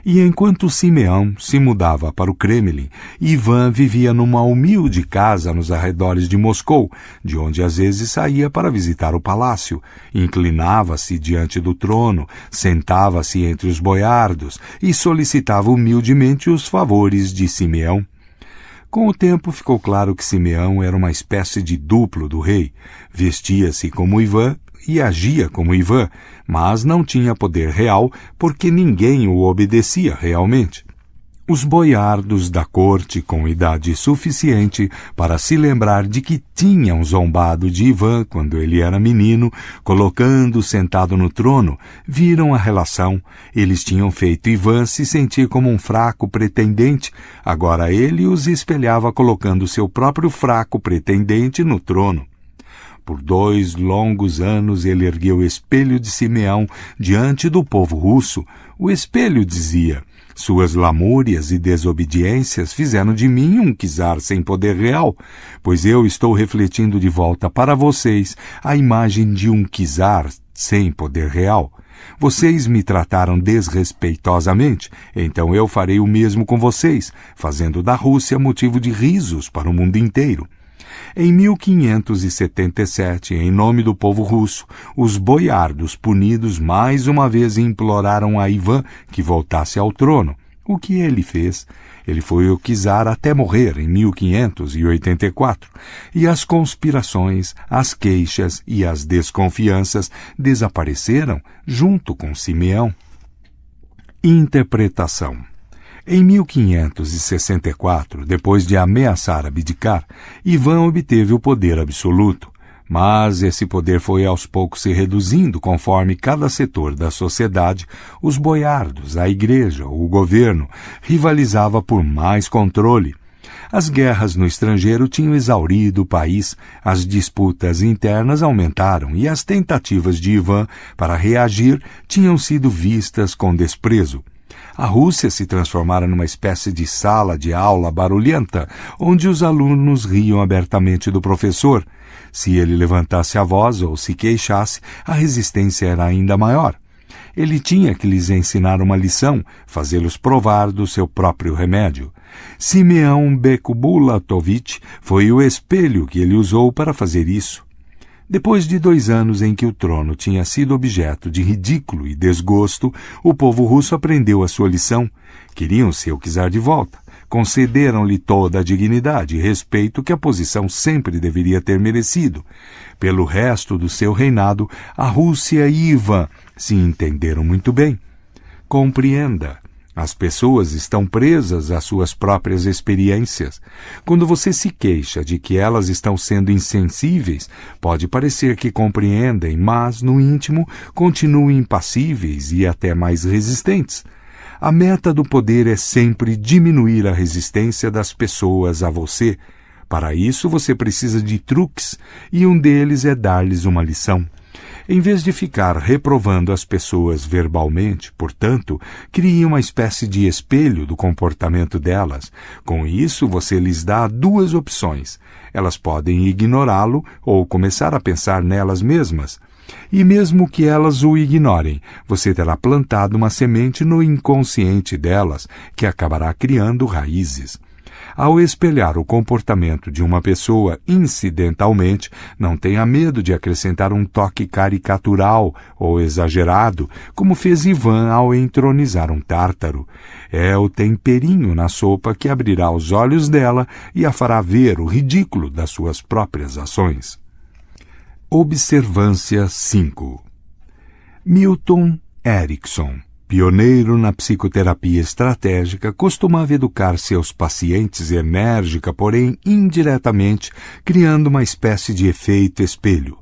E enquanto Simeão se mudava para o Kremlin, Ivan vivia numa humilde casa nos arredores de Moscou, de onde às vezes saía para visitar o palácio. Inclinava-se diante do trono, sentava-se entre os boiardos e solicitava humildemente os favores de Simeão. Com o tempo ficou claro que Simeão era uma espécie de duplo do rei. Vestia-se como Ivan e agia como Ivan, mas não tinha poder real porque ninguém o obedecia realmente. Os boiardos da corte, com idade suficiente para se lembrar de que tinham zombado de Ivan quando ele era menino, colocando-o sentado no trono, viram a relação. Eles tinham feito Ivan se sentir como um fraco pretendente. Agora ele os espelhava colocando seu próprio fraco pretendente no trono. Por 2 longos anos ele ergueu o espelho de Simeão diante do povo russo. O espelho dizia: suas lamúrias e desobediências fizeram de mim um czar sem poder real, pois eu estou refletindo de volta para vocês a imagem de um czar sem poder real. Vocês me trataram desrespeitosamente, então eu farei o mesmo com vocês, fazendo da Rússia motivo de risos para o mundo inteiro. Em 1577, em nome do povo russo, os boiardos punidos mais uma vez imploraram a Ivan que voltasse ao trono. O que ele fez? Ele foi o czar até morrer em 1584, e as conspirações, as queixas e as desconfianças desapareceram junto com Simeão. Interpretação. Em 1564, depois de ameaçar abdicar, Ivan obteve o poder absoluto. Mas esse poder foi aos poucos se reduzindo conforme cada setor da sociedade, os boiardos, a igreja, o governo, rivalizava por mais controle. As guerras no estrangeiro tinham exaurido o país, as disputas internas aumentaram e as tentativas de Ivan para reagir tinham sido vistas com desprezo. A Rússia se transformara numa espécie de sala de aula barulhenta, onde os alunos riam abertamente do professor. Se ele levantasse a voz ou se queixasse, a resistência era ainda maior. Ele tinha que lhes ensinar uma lição, fazê-los provar do seu próprio remédio. Simeão Bekbulatovich foi o espelho que ele usou para fazer isso. Depois de 2 anos em que o trono tinha sido objeto de ridículo e desgosto, o povo russo aprendeu a sua lição. Queriam seu czar de volta. Concederam-lhe toda a dignidade e respeito que a posição sempre deveria ter merecido. Pelo resto do seu reinado, a Rússia e Ivan se entenderam muito bem. Compreenda. As pessoas estão presas às suas próprias experiências. Quando você se queixa de que elas estão sendo insensíveis, pode parecer que compreendem, mas, no íntimo, continuam impassíveis e até mais resistentes. A meta do poder é sempre diminuir a resistência das pessoas a você. Para isso, você precisa de truques, e um deles é dar-lhes uma lição. Em vez de ficar reprovando as pessoas verbalmente, portanto, crie uma espécie de espelho do comportamento delas. Com isso, você lhes dá 2 opções. Elas podem ignorá-lo ou começar a pensar nelas mesmas. E mesmo que elas o ignorem, você terá plantado uma semente no inconsciente delas, que acabará criando raízes. Ao espelhar o comportamento de uma pessoa incidentalmente, não tenha medo de acrescentar um toque caricatural ou exagerado, como fez Ivan ao entronizar um tártaro. É o temperinho na sopa que abrirá os olhos dela e a fará ver o ridículo das suas próprias ações. Observância 5. Milton Erickson, pioneiro na psicoterapia estratégica, costumava educar seus pacientes enérgica, porém indiretamente, criando uma espécie de efeito espelho.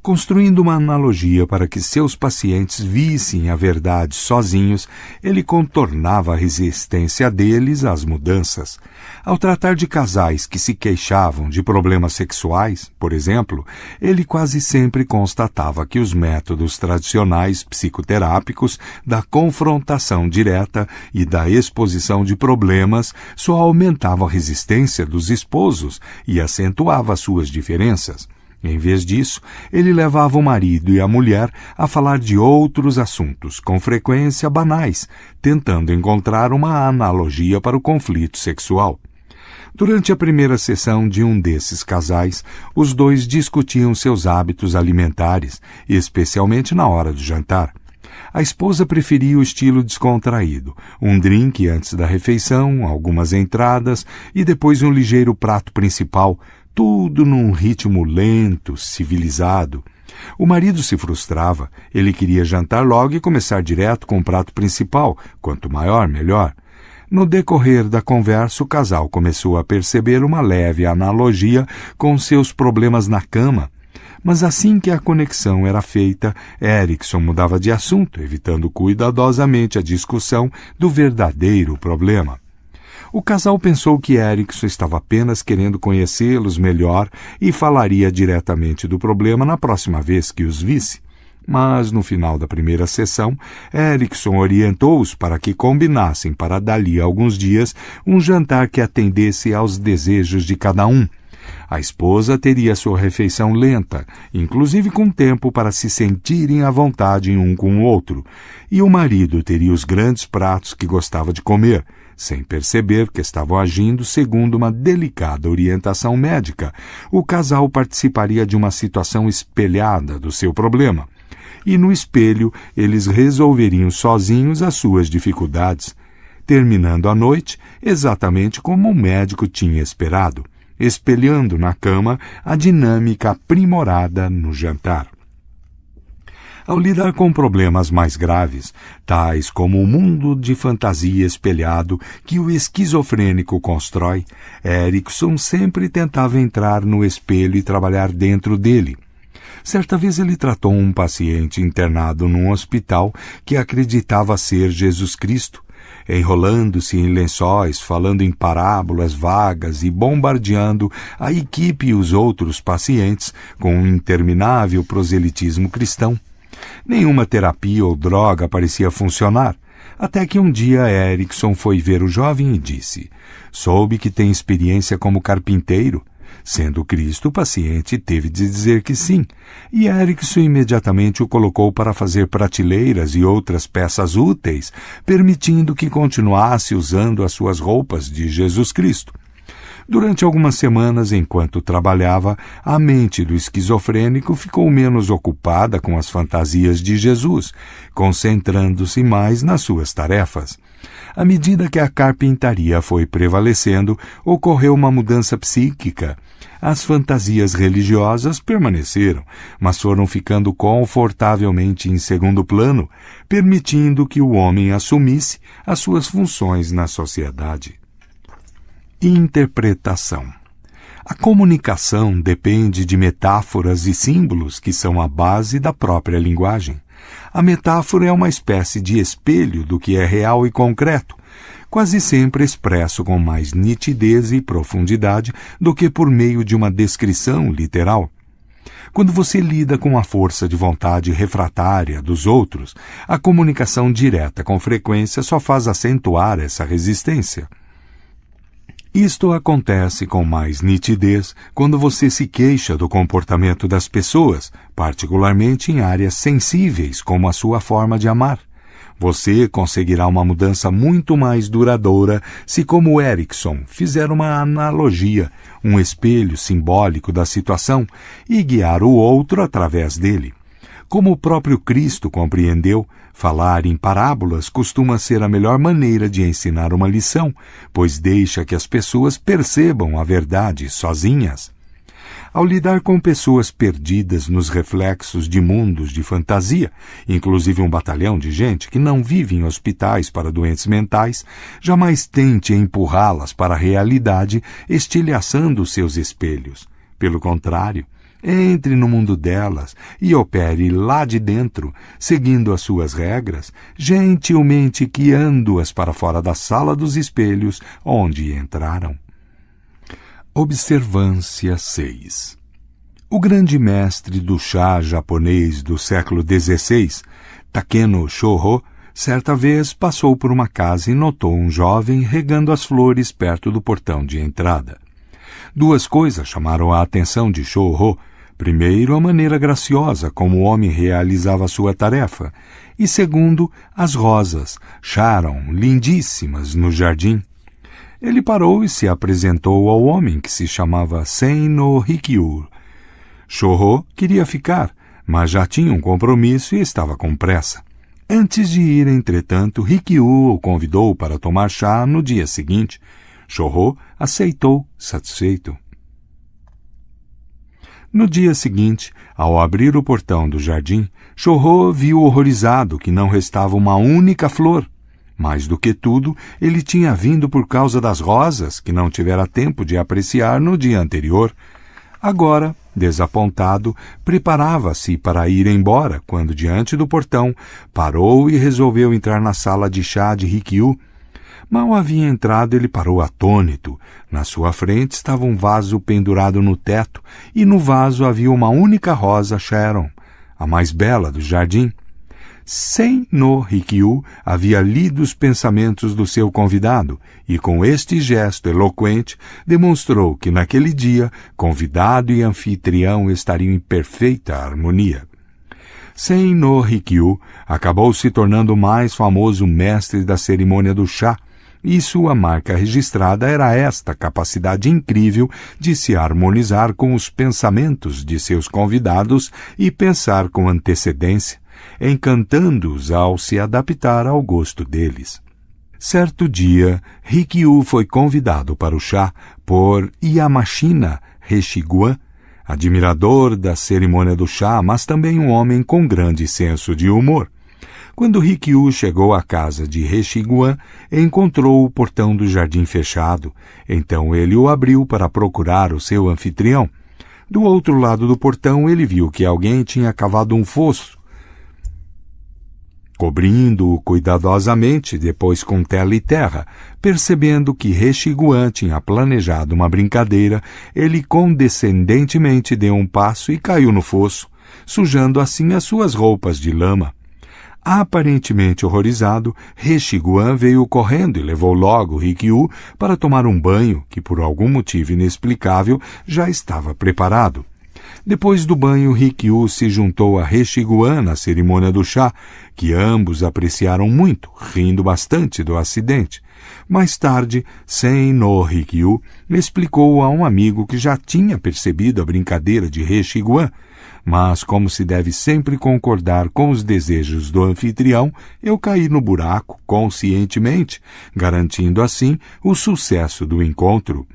Construindo uma analogia para que seus pacientes vissem a verdade sozinhos, ele contornava a resistência deles às mudanças. Ao tratar de casais que se queixavam de problemas sexuais, por exemplo, ele quase sempre constatava que os métodos tradicionais psicoterápicos da confrontação direta e da exposição de problemas só aumentavam a resistência dos esposos e acentuava suas diferenças. Em vez disso, ele levava o marido e a mulher a falar de outros assuntos, com frequência banais, tentando encontrar uma analogia para o conflito sexual. Durante a primeira sessão de um desses casais, os dois discutiam seus hábitos alimentares, especialmente na hora do jantar. A esposa preferia o estilo descontraído, um drink antes da refeição, algumas entradas e depois um ligeiro prato principal, tudo num ritmo lento, civilizado. O marido se frustrava. Ele queria jantar logo e começar direto com o prato principal. Quanto maior, melhor. No decorrer da conversa, o casal começou a perceber uma leve analogia com seus problemas na cama. Mas assim que a conexão era feita, Erickson mudava de assunto, evitando cuidadosamente a discussão do verdadeiro problema. O casal pensou que Erickson estava apenas querendo conhecê-los melhor e falaria diretamente do problema na próxima vez que os visse. Mas, no final da primeira sessão, Erickson orientou-os para que combinassem para dali a alguns dias um jantar que atendesse aos desejos de cada um. A esposa teria sua refeição lenta, inclusive com tempo para se sentirem à vontade um com o outro, e o marido teria os grandes pratos que gostava de comer, sem perceber que estavam agindo segundo uma delicada orientação médica. O casal participaria de uma situação espelhada do seu problema. E no espelho eles resolveriam sozinhos as suas dificuldades. terminando a noite exatamente como o médico tinha esperado, espelhando na cama a dinâmica aprimorada no jantar. Ao lidar com problemas mais graves, tais como o mundo de fantasia espelhado que o esquizofrênico constrói, Erikson sempre tentava entrar no espelho e trabalhar dentro dele. Certa vez ele tratou um paciente internado num hospital que acreditava ser Jesus Cristo, enrolando-se em lençóis, falando em parábolas vagas e bombardeando a equipe e os outros pacientes com um interminável proselitismo cristão. Nenhuma terapia ou droga parecia funcionar, até que um dia Erikson foi ver o jovem e disse: "Soube que tem experiência como carpinteiro." Sendo Cristo, o paciente teve de dizer que sim, e Erikson imediatamente o colocou para fazer prateleiras e outras peças úteis, permitindo que continuasse usando as suas roupas de Jesus Cristo. Durante algumas semanas, enquanto trabalhava, a mente do esquizofrênico ficou menos ocupada com as fantasias de Jesus, concentrando-se mais nas suas tarefas. À medida que a carpintaria foi prevalecendo, ocorreu uma mudança psíquica. As fantasias religiosas permaneceram, mas foram ficando confortavelmente em segundo plano, permitindo que o homem assumisse as suas funções na sociedade. Interpretação. A comunicação depende de metáforas e símbolos que são a base da própria linguagem. A metáfora é uma espécie de espelho do que é real e concreto, quase sempre expresso com mais nitidez e profundidade do que por meio de uma descrição literal. Quando você lida com a força de vontade refratária dos outros, a comunicação direta com frequência só faz acentuar essa resistência. Isto acontece com mais nitidez quando você se queixa do comportamento das pessoas, particularmente em áreas sensíveis como a sua forma de amar. Você conseguirá uma mudança muito mais duradoura se, como Erikson, fizer uma analogia, um espelho simbólico da situação e guiar o outro através dele. Como o próprio Cristo compreendeu, falar em parábolas costuma ser a melhor maneira de ensinar uma lição, pois deixa que as pessoas percebam a verdade sozinhas. Ao lidar com pessoas perdidas nos reflexos de mundos de fantasia, inclusive um batalhão de gente que não vive em hospitais para doentes mentais, jamais tente empurrá-las para a realidade estilhaçando seus espelhos. Pelo contrário, entre no mundo delas e opere lá de dentro, seguindo as suas regras, gentilmente guiando-as para fora da sala dos espelhos onde entraram. Observância 6. O grande mestre do chá japonês do século XVI, Takeno Shoho, certa vez passou por uma casa e notou um jovem regando as flores perto do portão de entrada. Duas coisas chamaram a atenção de Shoho. Primeiro, a maneira graciosa como o homem realizava sua tarefa, e segundo, as rosas, Sharon, lindíssimas no jardim. Ele parou e se apresentou ao homem, que se chamava Sen no Rikyu. Shoho queria ficar, mas já tinha um compromisso e estava com pressa. Antes de ir, entretanto, Rikyu o convidou para tomar chá no dia seguinte. Shoho aceitou, satisfeito. No dia seguinte, ao abrir o portão do jardim, Shoho viu horrorizado que não restava uma única flor. Mais do que tudo, ele tinha vindo por causa das rosas, que não tivera tempo de apreciar no dia anterior. Agora, desapontado, preparava-se para ir embora, quando, diante do portão, parou e resolveu entrar na sala de chá de Rikyu. Mal havia entrado, ele parou atônito. Na sua frente estava um vaso pendurado no teto, e no vaso havia uma única rosa Sharon, a mais bela do jardim. Sen no Rikyu havia lido os pensamentos do seu convidado, e com este gesto eloquente demonstrou que naquele dia convidado e anfitrião estariam em perfeita harmonia. Sen no Rikyu acabou se tornando o mais famoso mestre da cerimônia do chá, e sua marca registrada era esta capacidade incrível de se harmonizar com os pensamentos de seus convidados e pensar com antecedência, encantando-os ao se adaptar ao gosto deles. Certo dia, Rikyu foi convidado para o chá por Yamashina Heshiguan, admirador da cerimônia do chá, mas também um homem com grande senso de humor. Quando Rikyu chegou à casa de Heshiguan, encontrou o portão do jardim fechado. Então ele o abriu para procurar o seu anfitrião. Do outro lado do portão, ele viu que alguém tinha cavado um fosso, cobrindo-o cuidadosamente, depois com tela e terra. Percebendo que Heshiguan tinha planejado uma brincadeira, ele condescendentemente deu um passo e caiu no fosso, sujando assim as suas roupas de lama. Aparentemente horrorizado, Heshiguan veio correndo e levou logo Rikyu para tomar um banho que, por algum motivo inexplicável, já estava preparado. Depois do banho, Rikyu se juntou a Heshiguan na cerimônia do chá, que ambos apreciaram muito, rindo bastante do acidente. Mais tarde, Sen no Rikyu explicou a um amigo que já tinha percebido a brincadeira de Heshiguan, mas como se deve sempre concordar com os desejos do anfitrião, eu caí no buraco conscientemente, garantindo assim o sucesso do encontro.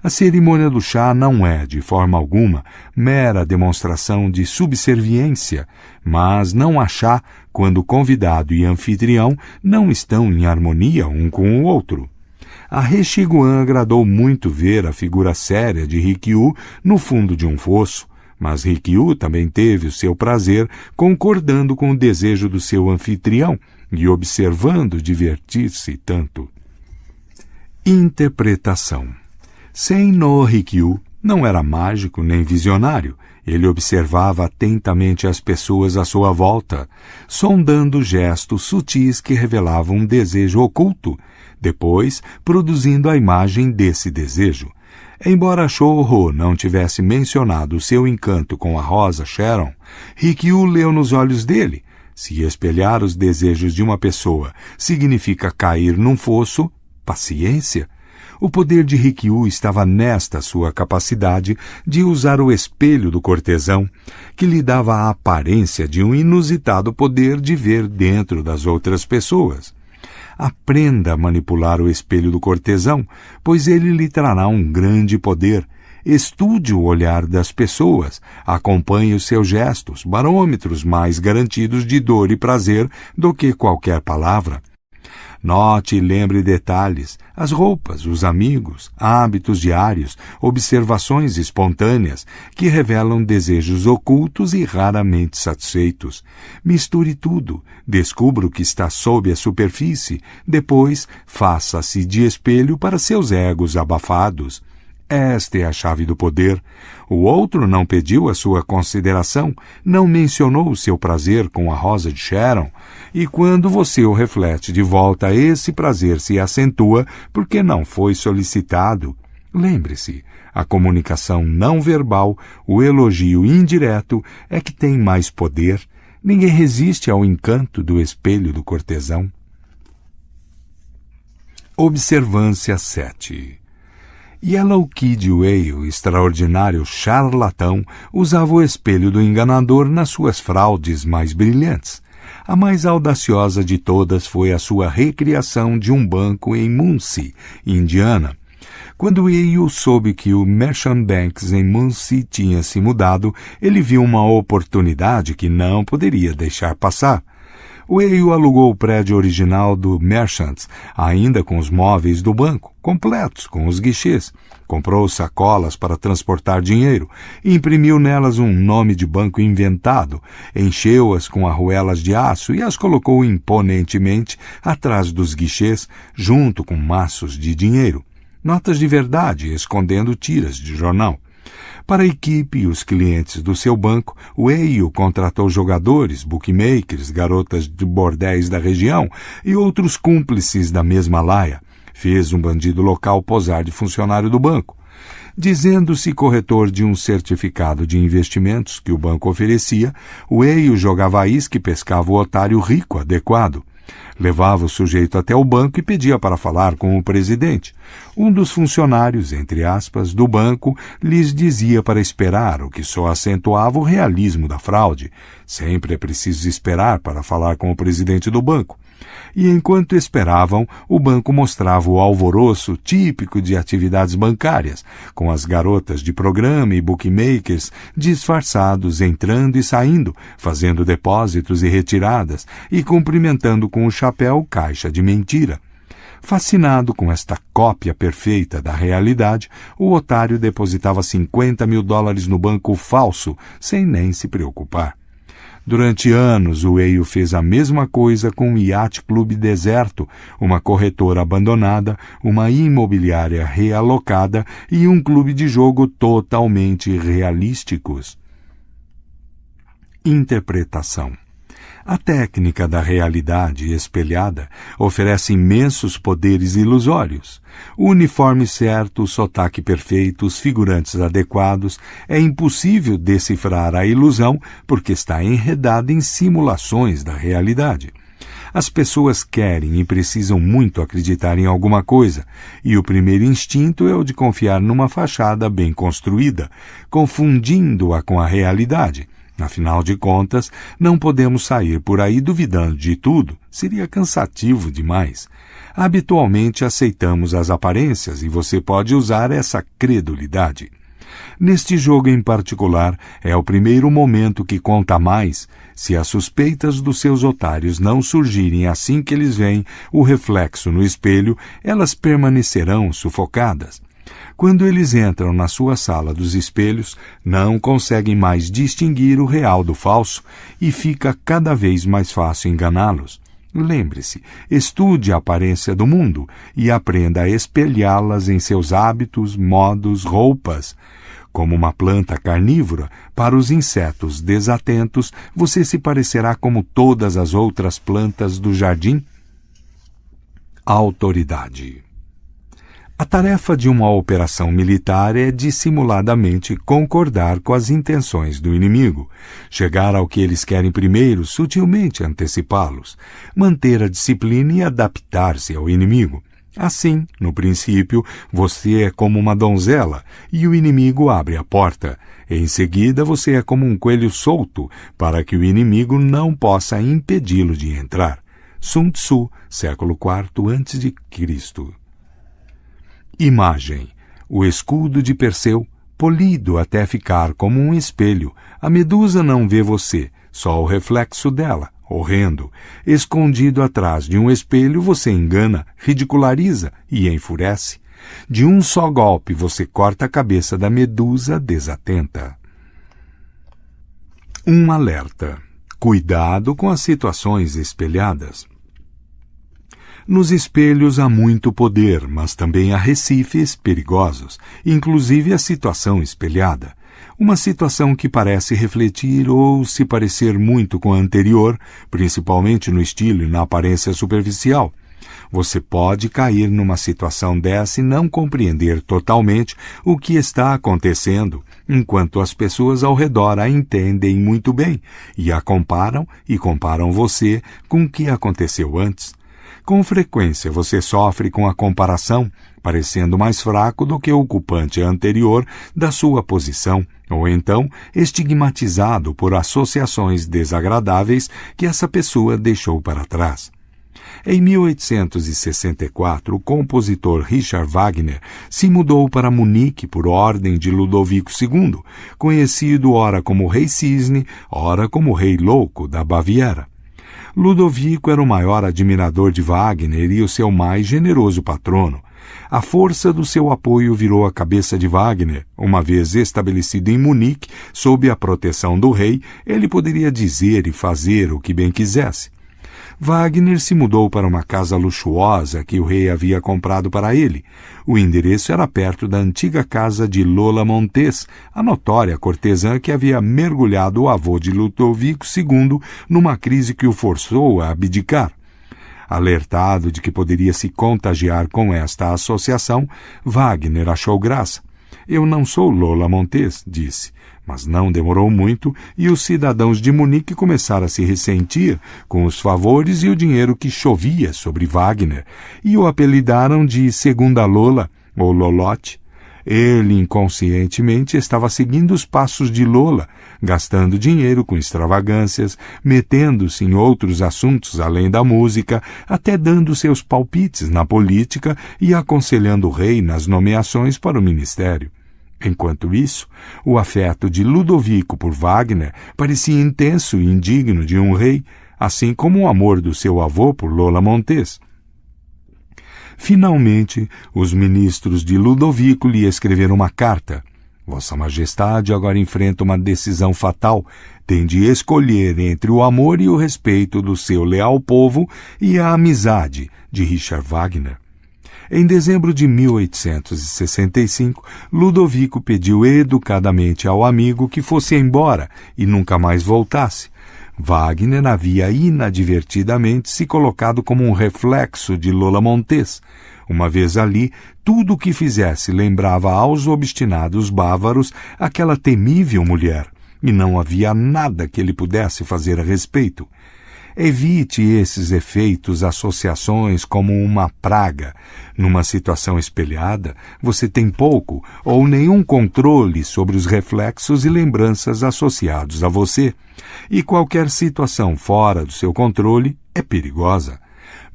A cerimônia do chá não é, de forma alguma, mera demonstração de subserviência, mas não há chá quando convidado e anfitrião não estão em harmonia um com o outro. A Heshiguan agradou muito ver a figura séria de Rikyu no fundo de um fosso, mas Rikyu também teve o seu prazer concordando com o desejo do seu anfitrião e observando divertir-se tanto. Interpretação. Sen no Rikyu não era mágico nem visionário. Ele observava atentamente as pessoas à sua volta, sondando gestos sutis que revelavam um desejo oculto, depois produzindo a imagem desse desejo. Embora Shōho não tivesse mencionado o seu encanto com a rosa Sharon, Rikyu leu nos olhos dele. Se espelhar os desejos de uma pessoa significa cair num fosso, paciência. O poder de Rikyu estava nesta sua capacidade de usar o espelho do cortesão, que lhe dava a aparência de um inusitado poder de ver dentro das outras pessoas. Aprenda a manipular o espelho do cortesão, pois ele lhe trará um grande poder. Estude o olhar das pessoas, acompanhe os seus gestos, barômetros mais garantidos de dor e prazer do que qualquer palavra. Note e lembre detalhes, as roupas, os amigos, hábitos diários, observações espontâneas, que revelam desejos ocultos e raramente satisfeitos. Misture tudo, descubra o que está sob a superfície, depois faça-se de espelho para seus egos abafados. Esta é a chave do poder. O outro não pediu a sua consideração, não mencionou o seu prazer com a rosa de Sharon, e quando você o reflete de volta, esse prazer se acentua porque não foi solicitado. Lembre-se, a comunicação não verbal, o elogio indireto, é que tem mais poder. Ninguém resiste ao encanto do espelho do cortesão. Observância 7. Yellow Kid Whale, extraordinário charlatão, usava o espelho do enganador nas suas fraudes mais brilhantes. A mais audaciosa de todas foi a sua recriação de um banco em Muncie, Indiana. Quando Whale soube que o Merchant Banks em Muncie tinha se mudado, ele viu uma oportunidade que não poderia deixar passar. Whale alugou o prédio original do Merchants, ainda com os móveis do banco, completos com os guichês. Comprou sacolas para transportar dinheiro, imprimiu nelas um nome de banco inventado, encheu-as com arruelas de aço e as colocou imponentemente atrás dos guichês, junto com maços de dinheiro. Notas de verdade, escondendo tiras de jornal. Para a equipe e os clientes do seu banco, Whale contratou jogadores, bookmakers, garotas de bordéis da região e outros cúmplices da mesma laia. Fez um bandido local posar de funcionário do banco. Dizendo-se corretor de um certificado de investimentos que o banco oferecia, Whale jogava a isca e pescava o otário rico adequado. Levava o sujeito até o banco e pedia para falar com o presidente. Um dos funcionários, entre aspas, do banco lhes dizia para esperar, o que só acentuava o realismo da fraude. Sempre é preciso esperar para falar com o presidente do banco. E enquanto esperavam, o banco mostrava o alvoroço típico de atividades bancárias, com as garotas de programa e bookmakers disfarçados entrando e saindo, fazendo depósitos e retiradas e cumprimentando com o chapéu o caixa de mentira. Fascinado com esta cópia perfeita da realidade, o otário depositava $50 mil no banco falso, sem nem se preocupar. Durante anos, o Whale fez a mesma coisa com o Yacht Club deserto, uma corretora abandonada, uma imobiliária realocada e um clube de jogo totalmente realísticos. Interpretação. A técnica da realidade espelhada oferece imensos poderes ilusórios. O uniforme certo, o sotaque perfeito, os figurantes adequados, é impossível decifrar a ilusão porque está enredada em simulações da realidade. As pessoas querem e precisam muito acreditar em alguma coisa, e o primeiro instinto é o de confiar numa fachada bem construída, confundindo-a com a realidade. Afinal de contas, não podemos sair por aí duvidando de tudo, seria cansativo demais. Habitualmente aceitamos as aparências e você pode usar essa credulidade. Neste jogo em particular, é o primeiro momento que conta mais. Se as suspeitas dos seus otários não surgirem assim que eles veem o reflexo no espelho, elas permanecerão sufocadas. Quando eles entram na sua sala dos espelhos, não conseguem mais distinguir o real do falso e fica cada vez mais fácil enganá-los. Lembre-se, estude a aparência do mundo e aprenda a espelhá-las em seus hábitos, modos, roupas. Como uma planta carnívora, para os insetos desatentos, você se parecerá como todas as outras plantas do jardim. Autoridade. A tarefa de uma operação militar é dissimuladamente concordar com as intenções do inimigo, chegar ao que eles querem primeiro, sutilmente antecipá-los, manter a disciplina e adaptar-se ao inimigo. Assim, no princípio, você é como uma donzela e o inimigo abre a porta. Em seguida, você é como um coelho solto para que o inimigo não possa impedi-lo de entrar. Sun Tzu, século IV a.C. Imagem. O escudo de Perseu, polido até ficar como um espelho. A medusa não vê você, só o reflexo dela, horrendo. Escondido atrás de um espelho, você engana, ridiculariza e enfurece. De um só golpe, você corta a cabeça da medusa desatenta. Um alerta. Cuidado com as situações espelhadas. Nos espelhos há muito poder, mas também há recifes perigosos, inclusive a situação espelhada. Uma situação que parece refletir ou se parecer muito com a anterior, principalmente no estilo e na aparência superficial. Você pode cair numa situação dessa e não compreender totalmente o que está acontecendo, enquanto as pessoas ao redor a entendem muito bem e a comparam você com o que aconteceu antes. Com frequência você sofre com a comparação, parecendo mais fraco do que o ocupante anterior da sua posição, ou então estigmatizado por associações desagradáveis que essa pessoa deixou para trás. Em 1864, o compositor Richard Wagner se mudou para Munique por ordem de Ludovico II, conhecido ora como Rei Cisne, ora como Rei Louco da Baviera. Ludovico era o maior admirador de Wagner e o seu mais generoso patrono. A força do seu apoio virou a cabeça de Wagner. Uma vez estabelecido em Munique, sob a proteção do rei, ele poderia dizer e fazer o que bem quisesse. Wagner se mudou para uma casa luxuosa que o rei havia comprado para ele. O endereço era perto da antiga casa de Lola Montes, a notória cortesã que havia mergulhado o avô de Ludovico II numa crise que o forçou a abdicar. Alertado de que poderia se contagiar com esta associação, Wagner achou graça. Eu não sou Lola Montes, disse. Mas não demorou muito e os cidadãos de Munique começaram a se ressentir com os favores e o dinheiro que chovia sobre Wagner e o apelidaram de Segunda Lola, ou Lolote. Ele inconscientemente estava seguindo os passos de Lola, gastando dinheiro com extravagâncias, metendo-se em outros assuntos além da música, até dando seus palpites na política e aconselhando o rei nas nomeações para o ministério. Enquanto isso, o afeto de Ludovico por Wagner parecia intenso e indigno de um rei, assim como o amor do seu avô por Lola Montez. Finalmente, os ministros de Ludovico lhe escreveram uma carta. Vossa Majestade agora enfrenta uma decisão fatal. Tem de escolher entre o amor e o respeito do seu leal povo e a amizade de Richard Wagner. Em dezembro de 1865, Ludovico pediu educadamente ao amigo que fosse embora e nunca mais voltasse. Wagner havia inadvertidamente se colocado como um reflexo de Lola Montez. Uma vez ali, tudo o que fizesse lembrava aos obstinados bávaros aquela temível mulher, e não havia nada que ele pudesse fazer a respeito. Evite esses efeitos, associações como uma praga. Numa situação espelhada, você tem pouco ou nenhum controle sobre os reflexos e lembranças associados a você, e qualquer situação fora do seu controle é perigosa.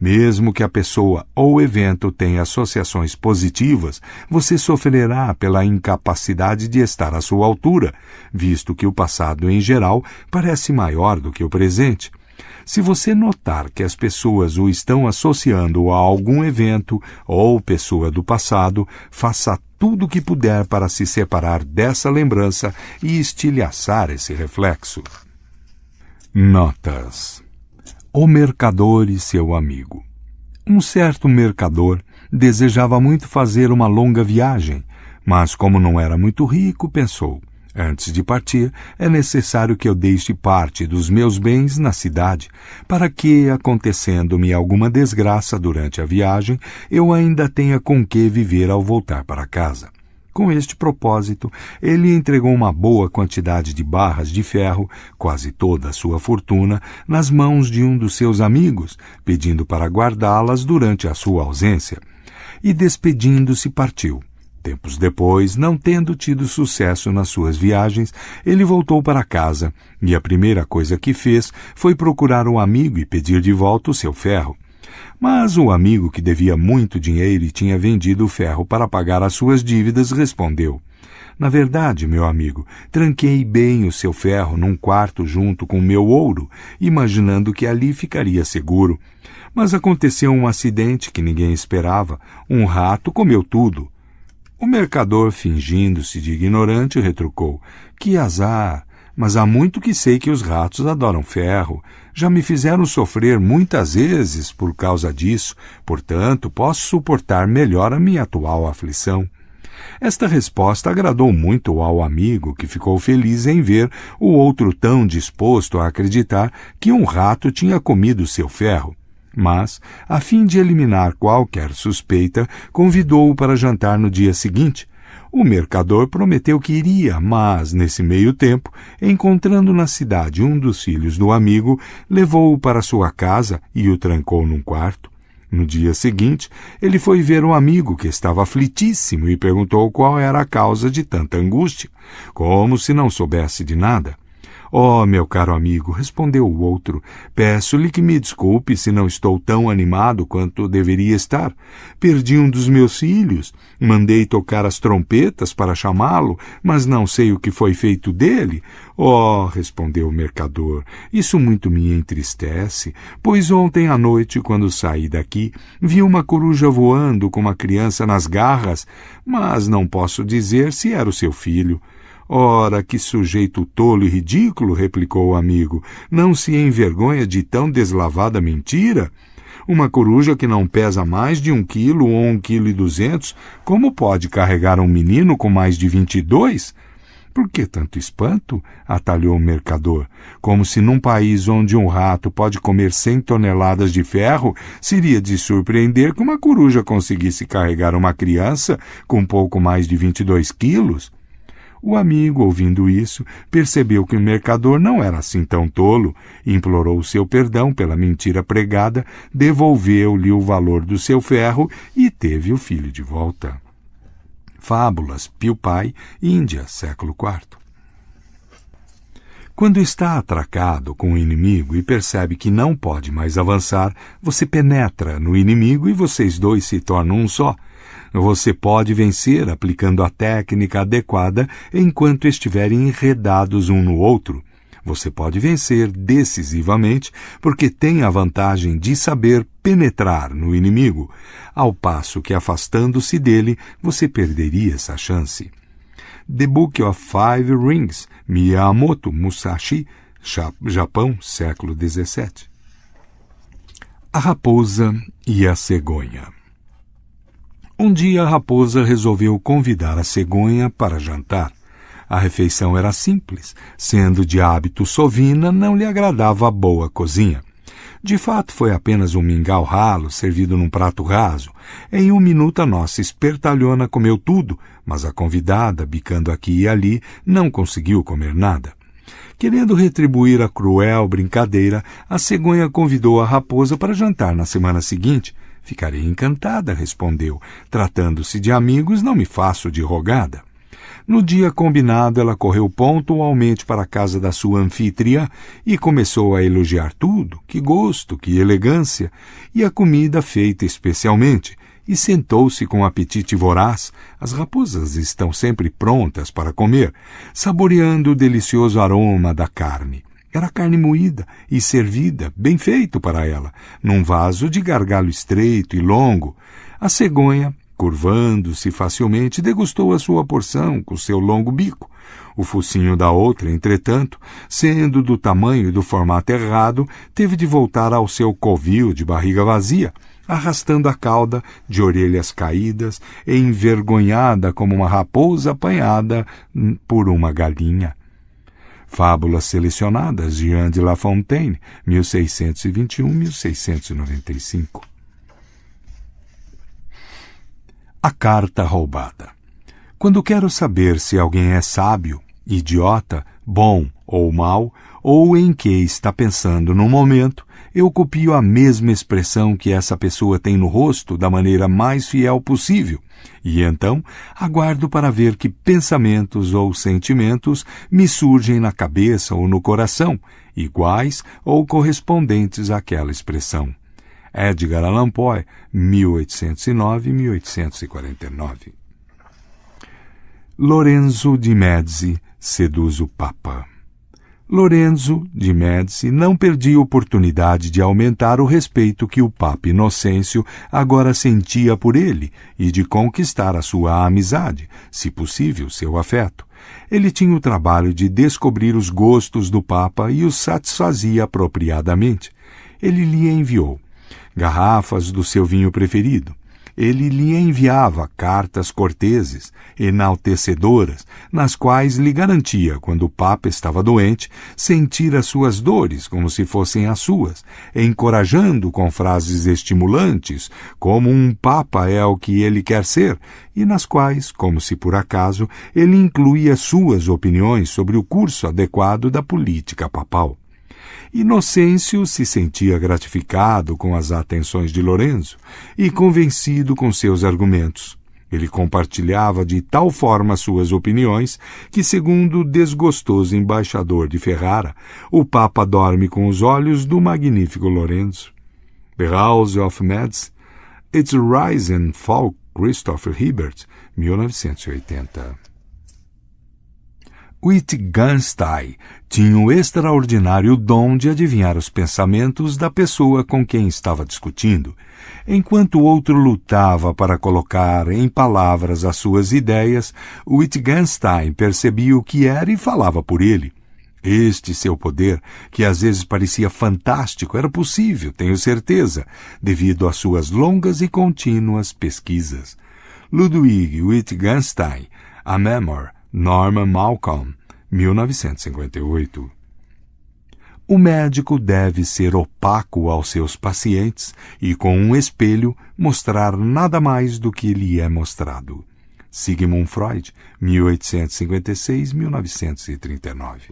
Mesmo que a pessoa ou evento tenha associações positivas, você sofrerá pela incapacidade de estar à sua altura, visto que o passado em geral parece maior do que o presente. Se você notar que as pessoas o estão associando a algum evento ou pessoa do passado, faça tudo o que puder para se separar dessa lembrança e estilhaçar esse reflexo. Notas. O mercador e seu amigo. Um certo mercador desejava muito fazer uma longa viagem, mas como não era muito rico, pensou: antes de partir, é necessário que eu deixe parte dos meus bens na cidade, para que, acontecendo-me alguma desgraça durante a viagem, eu ainda tenha com que viver ao voltar para casa. Com este propósito, ele entregou uma boa quantidade de barras de ferro, quase toda a sua fortuna, nas mãos de um dos seus amigos, pedindo para guardá-las durante a sua ausência. E, despedindo-se, partiu. Tempos depois, não tendo tido sucesso nas suas viagens, ele voltou para casa, e a primeira coisa que fez foi procurar um amigo e pedir de volta o seu ferro. Mas o amigo, que devia muito dinheiro e tinha vendido o ferro para pagar as suas dívidas, respondeu: na verdade, meu amigo, tranquei bem o seu ferro num quarto junto com o meu ouro, imaginando que ali ficaria seguro. Mas aconteceu um acidente que ninguém esperava. Um rato comeu tudo. O mercador, fingindo-se de ignorante, retrucou: que azar! Mas há muito que sei que os ratos adoram ferro. Já me fizeram sofrer muitas vezes por causa disso, portanto, posso suportar melhor a minha atual aflição. Esta resposta agradou muito ao amigo, que ficou feliz em ver o outro tão disposto a acreditar que um rato tinha comido seu ferro. Mas, a fim de eliminar qualquer suspeita, convidou-o para jantar no dia seguinte. O mercador prometeu que iria, mas, nesse meio tempo, encontrando na cidade um dos filhos do amigo, levou-o para sua casa e o trancou num quarto. No dia seguinte, ele foi ver o amigo, que estava aflitíssimo, e perguntou qual era a causa de tanta angústia, como se não soubesse de nada. Oh, meu caro amigo, respondeu o outro, peço-lhe que me desculpe se não estou tão animado quanto deveria estar. Perdi um dos meus filhos, mandei tocar as trompetas para chamá-lo, mas não sei o que foi feito dele. Oh, respondeu o mercador, isso muito me entristece, pois ontem à noite, quando saí daqui, vi uma coruja voando com uma criança nas garras, mas não posso dizer se era o seu filho. Ora, que sujeito tolo e ridículo, replicou o amigo, não se envergonha de tão deslavada mentira? Uma coruja que não pesa mais de 1 quilo ou 1,2 kg, como pode carregar um menino com mais de 22? Por que tanto espanto? Atalhou o mercador. Como se num país onde um rato pode comer 100 toneladas de ferro, seria de surpreender que uma coruja conseguisse carregar uma criança com pouco mais de 22 quilos? O amigo, ouvindo isso, percebeu que o mercador não era assim tão tolo, implorou seu perdão pela mentira pregada, devolveu-lhe o valor do seu ferro e teve o filho de volta. Fábulas, PewPie, Índia, século IV. Quando está atracado com o inimigo e percebe que não pode mais avançar, você penetra no inimigo e vocês dois se tornam um só. Você pode vencer aplicando a técnica adequada enquanto estiverem enredados um no outro. Você pode vencer decisivamente porque tem a vantagem de saber penetrar no inimigo, ao passo que afastando-se dele, você perderia essa chance. The Book of Five Rings, Miyamoto Musashi, Japão, século XVII. A raposa e a cegonha. Um dia a raposa resolveu convidar a cegonha para jantar. A refeição era simples, sendo de hábito sovina, não lhe agradava a boa cozinha. De fato, foi apenas um mingau ralo servido num prato raso. Em 1 minuto a nossa espertalhona comeu tudo, mas a convidada, bicando aqui e ali, não conseguiu comer nada. Querendo retribuir a cruel brincadeira, a cegonha convidou a raposa para jantar na semana seguinte. Ficarei encantada, respondeu. Tratando-se de amigos, não me faço de rogada. No dia combinado, ela correu pontualmente para a casa da sua anfitriã e começou a elogiar tudo, que gosto, que elegância, e a comida feita especialmente, e sentou-se com apetite voraz. As raposas estão sempre prontas para comer, saboreando o delicioso aroma da carne. Era carne moída e servida, bem feito para ela, num vaso de gargalo estreito e longo. A cegonha, curvando-se facilmente, degustou a sua porção com seu longo bico. O focinho da outra, entretanto, sendo do tamanho e do formato errado, teve de voltar ao seu covil de barriga vazia, arrastando a cauda, de orelhas caídas, e envergonhada como uma raposa apanhada por uma galinha. Fábulas selecionadas de Jean de La Fontaine, 1621-1695. A carta roubada. Quando quero saber se alguém é sábio, idiota, bom ou mau, ou em que está pensando no momento, eu copio a mesma expressão que essa pessoa tem no rosto da maneira mais fiel possível, e então aguardo para ver que pensamentos ou sentimentos me surgem na cabeça ou no coração, iguais ou correspondentes àquela expressão. Edgar Allan Poe, 1809-1849. Lorenzo de Médici seduz o Papa. Lorenzo de Médici não perdia a oportunidade de aumentar o respeito que o Papa Inocêncio agora sentia por ele e de conquistar a sua amizade, se possível, seu afeto. Ele tinha o trabalho de descobrir os gostos do Papa e os satisfazia apropriadamente. Ele lhe enviou garrafas do seu vinho preferido. Ele lhe enviava cartas corteses, enaltecedoras, nas quais lhe garantia, quando o Papa estava doente, sentir as suas dores como se fossem as suas, encorajando com frases estimulantes, como um Papa é o que ele quer ser, e nas quais, como se por acaso, ele incluía suas opiniões sobre o curso adequado da política papal. Inocêncio se sentia gratificado com as atenções de Lorenzo e convencido com seus argumentos. Ele compartilhava de tal forma suas opiniões que, segundo o desgostoso embaixador de Ferrara, o Papa dorme com os olhos do magnífico Lorenzo. The House of Médici, Its Rise and Fall, Christopher Hebert, 1980. Wittgenstein tinha o extraordinário dom de adivinhar os pensamentos da pessoa com quem estava discutindo, enquanto o outro lutava para colocar em palavras as suas ideias. Wittgenstein percebia o que era e falava por ele. Este seu poder, que às vezes parecia fantástico, era possível, tenho certeza, devido às suas longas e contínuas pesquisas. Ludwig Wittgenstein, A Memoir, Norman Malcolm, 1958. O médico deve ser opaco aos seus pacientes e, com um espelho, mostrar nada mais do que lhe é mostrado. Sigmund Freud, 1856-1939.